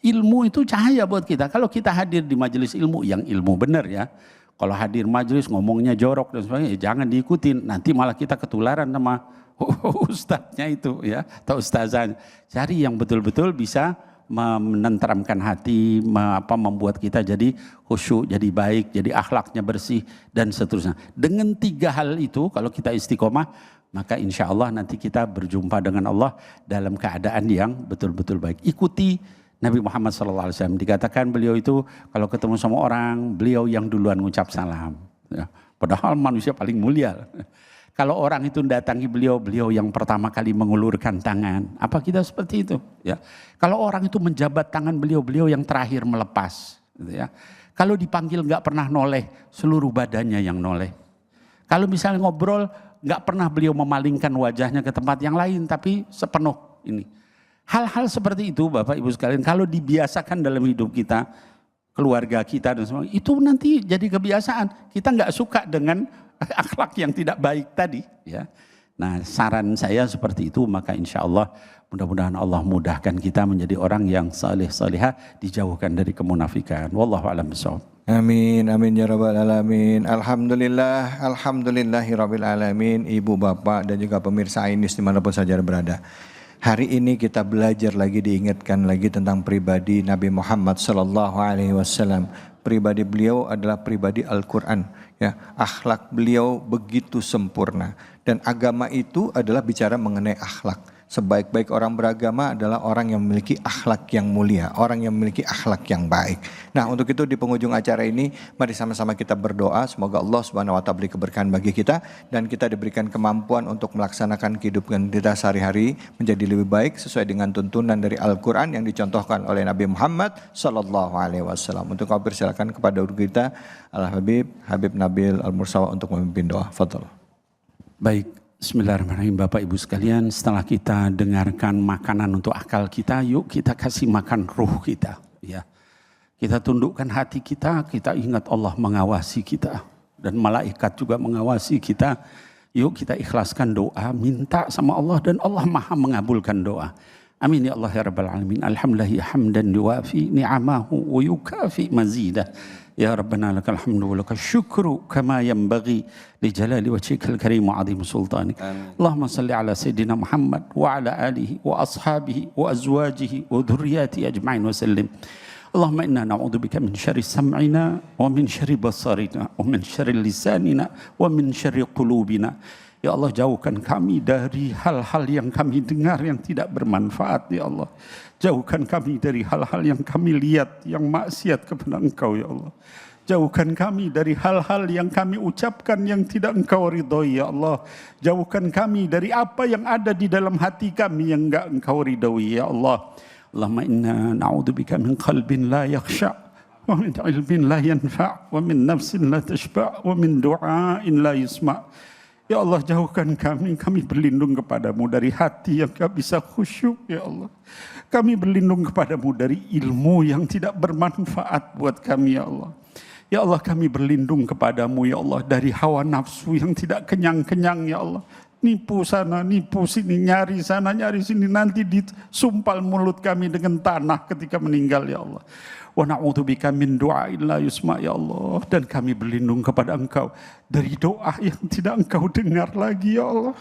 Ilmu itu cahaya buat kita. Kalau kita hadir di majelis ilmu yang ilmu benar, ya. Kalau hadir majelis ngomongnya jorok dan sebagainya, ya jangan diikutin. Nanti malah kita ketularan sama ustadznya itu ya, atau ustazahnya. Cari yang betul-betul bisa menenteramkan hati, membuat kita jadi khusyuk, jadi baik, jadi akhlaknya bersih dan seterusnya. Dengan 3 hal itu kalau kita istiqomah, maka insya Allah nanti kita berjumpa dengan Allah dalam keadaan yang betul-betul baik. Ikuti Nabi Muhammad SAW, dikatakan beliau itu kalau ketemu sama orang, beliau yang duluan ngucap salam. Ya, padahal manusia paling mulia. Kalau orang itu datangi beliau, beliau yang pertama kali mengulurkan tangan. Apa kita seperti itu? Ya. Kalau orang itu menjabat tangan beliau, beliau yang terakhir melepas. Gitu ya. Kalau dipanggil nggak pernah noleh, seluruh badannya yang noleh. Kalau misalnya ngobrol, nggak pernah beliau memalingkan wajahnya ke tempat yang lain, tapi sepenuh ini. Hal-hal seperti itu Bapak Ibu sekalian kalau dibiasakan dalam hidup kita, keluarga kita dan semua, itu nanti jadi kebiasaan. Kita nggak suka dengan akhlak yang tidak baik tadi. Ya. Nah, saran saya seperti itu, maka insya Allah mudah-mudahan Allah mudahkan kita menjadi orang yang saleh-salehah, dijauhkan dari kemunafikan. Wallahu a'lam bishawab. Amin, amin ya rabbal alamin. Alhamdulillah, alhamdulillahirabbil alamin. Ibu, bapak dan juga pemirsa Ainus dimanapun saja berada. Hari ini kita belajar lagi, diingatkan lagi tentang pribadi Nabi Muhammad sallallahu alaihi wasallam. Pribadi beliau adalah pribadi Al-Quran. Ya, akhlak beliau begitu sempurna. Dan agama itu adalah bicara mengenai akhlak. Sebaik-baik orang beragama adalah orang yang memiliki akhlak yang mulia, orang yang memiliki akhlak yang baik. Nah, untuk itu di penghujung acara ini, mari sama-sama kita berdoa semoga Allah Subhanahu wa taala beri keberkahan bagi kita dan kita diberikan kemampuan untuk melaksanakan kehidupan kita sehari-hari menjadi lebih baik sesuai dengan tuntunan dari Al-Qur'an yang dicontohkan oleh Nabi Muhammad sallallahu alaihi wasallam. Untuk kau persilakan kepada guru kita Al-Habib Habib Nabil Al-Mursawa untuk memimpin doa. Fadhal. Baik. Bismillahirrahmanirrahim, Bapak Ibu sekalian, setelah kita dengarkan makanan untuk akal kita, yuk kita kasih makan ruh kita. Ya, kita tundukkan hati kita, kita ingat Allah mengawasi kita dan malaikat juga mengawasi kita. Yuk kita ikhlaskan doa, minta sama Allah dan Allah Maha mengabulkan doa. Amin ya Allah ya Rabbal Alamin. Alhamdulillah hamdan yuwafi ni'amahu wa yukafi mazidah. Ya Rabbana lakal hamdu wa lakal syukru kama yanbaghi li jalali wajhikal karim wa azim sultanik. Allahumma salli ala sayyidina Muhammad wa ala alihi wa ashabihi wa azwajihi wa dhurriyyati ajma'in wa sallim. Allahumma inna na'udzubika min syarri sam'ina wa min syarri basarina wa min syarri lisanina wa min syarri qulubina. Ya Allah, jauhkan kami dari hal-hal yang kami dengar yang tidak bermanfaat, ya Allah. Jauhkan kami dari hal-hal yang kami lihat yang maksiat kepada Engkau, ya Allah. Jauhkan kami dari hal-hal yang kami ucapkan yang tidak Engkau ridhoi, ya Allah. Jauhkan kami dari apa yang ada di dalam hati kami yang enggak Engkau ridhoi, ya Allah. Allahumma inna na'udzubika min qalbin la yakhsha' wa min ilmin la yanfa' wa min nafsin la tashba' wa min du'ain la yusma'. Ya Allah, jauhkan kami berlindung kepadamu dari hati yang gak bisa khusyuk, ya Allah. Kami berlindung kepadamu dari ilmu yang tidak bermanfaat buat kami, ya Allah. Ya Allah, kami berlindung kepadamu, ya Allah, dari hawa nafsu yang tidak kenyang-kenyang, ya Allah. Nipu sana, nipu sini, nyari sana, nyari sini, nanti disumpal mulut kami dengan tanah ketika meninggal, ya Allah. Wa na'udzubika min du'ain la yusma', ya Allah, dan kami berlindung kepada Engkau dari doa yang tidak Engkau dengar lagi, ya Allah.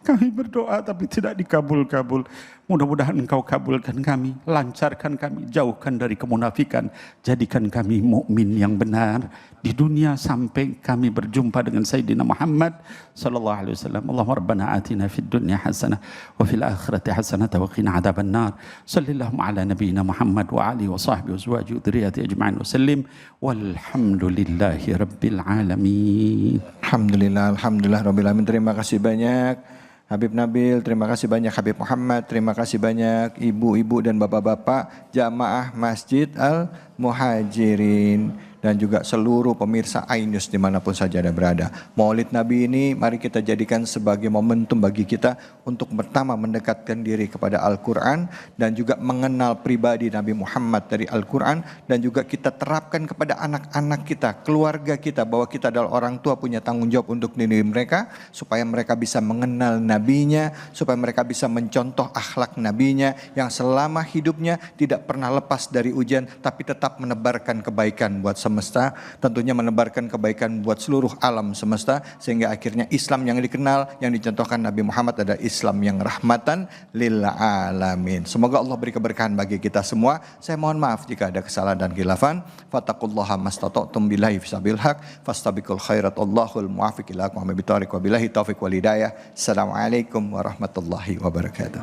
Kami berdoa tapi tidak dikabul-kabul. Mudah-mudahan Engkau kabulkan kami, lancarkan kami, jauhkan dari kemunafikan, jadikan kami mukmin yang benar di dunia sampai kami berjumpa dengan Sayyidina Muhammad sallallahu alaihi wasallam. Allahumma rabbana atina fid dunya hasanah wa fil akhirati hasanah wa qina adzabannar. Sallallahu ala nabiyyina Muhammad wa alihi wa sahbihi wa azwajihi wa dzurriyyati ajma'in wa sallim. Walhamdulillahi rabbil alamin. Alhamdulillah rabbil alamin. Terima kasih banyak Habib Nabil, terima kasih banyak Habib Muhammad, terima kasih banyak ibu-ibu dan bapak-bapak jamaah Masjid Al-Muhajirin dan juga seluruh pemirsa Ainus dimanapun saja Anda berada. Maulid Nabi ini mari kita jadikan sebagai momentum bagi kita untuk pertama mendekatkan diri kepada Al-Quran dan juga mengenal pribadi Nabi Muhammad dari Al-Quran, dan juga kita terapkan kepada anak-anak kita, keluarga kita, bahwa kita adalah orang tua punya tanggung jawab untuk diri mereka supaya mereka bisa mengenal nabinya, supaya mereka bisa mencontoh akhlak nabinya yang selama hidupnya tidak pernah lepas dari ujian tapi tetap menebarkan kebaikan buat semesta, tentunya menebarkan kebaikan buat seluruh alam semesta, sehingga akhirnya Islam yang dikenal, yang dicontohkan Nabi Muhammad adalah Islam yang rahmatan lil alamin. Semoga Allah beri keberkahan bagi kita semua. Saya mohon maaf jika ada kesalahan dan khilafan. Fattaqullaha mastata'tum billahi fisabil haq fastabiqul khairat Allahul muwaffiq ila aqwamit thoriq wa billahi taufiq wal hidayah. Assalamualaikum warahmatullahi wabarakatuh.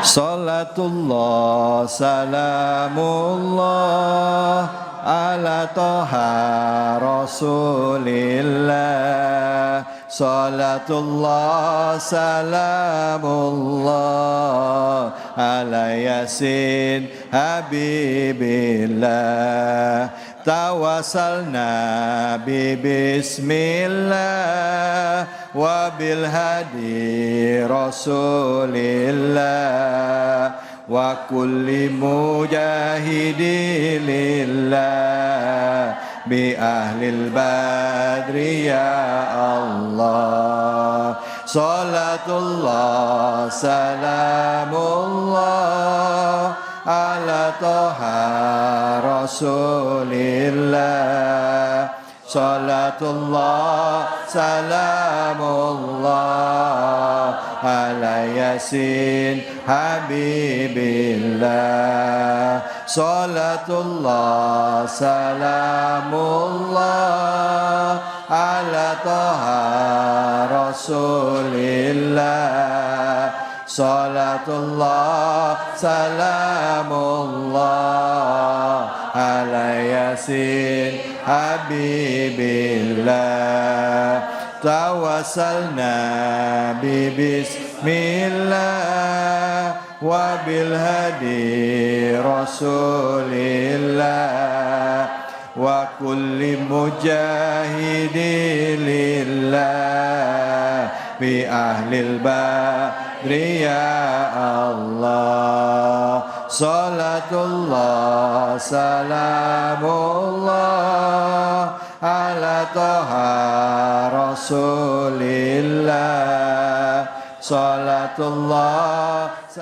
Salatullah salamullah ala toha rasulillah. Salatullah salamullah ala yasin habibillah. Tawassalna bi bismillah wa bil hadi rasulillah wa kulli mujahidilillah bi ahlil badri ya Allah. Salatullah salamullah ala toha rasulillah. Salatullah salamullah ala yasin habibillah. Salatullah salamullah ala toha rasulillah. Salatullah salamullah ala yasin habibillah. Tawassalna bi bismillah wa bil hadi rasulillah wa kulli mujahidin lillah bi ahlil badri ya Allah. Salatullah salamullah ala toha rasulillah. Salatullah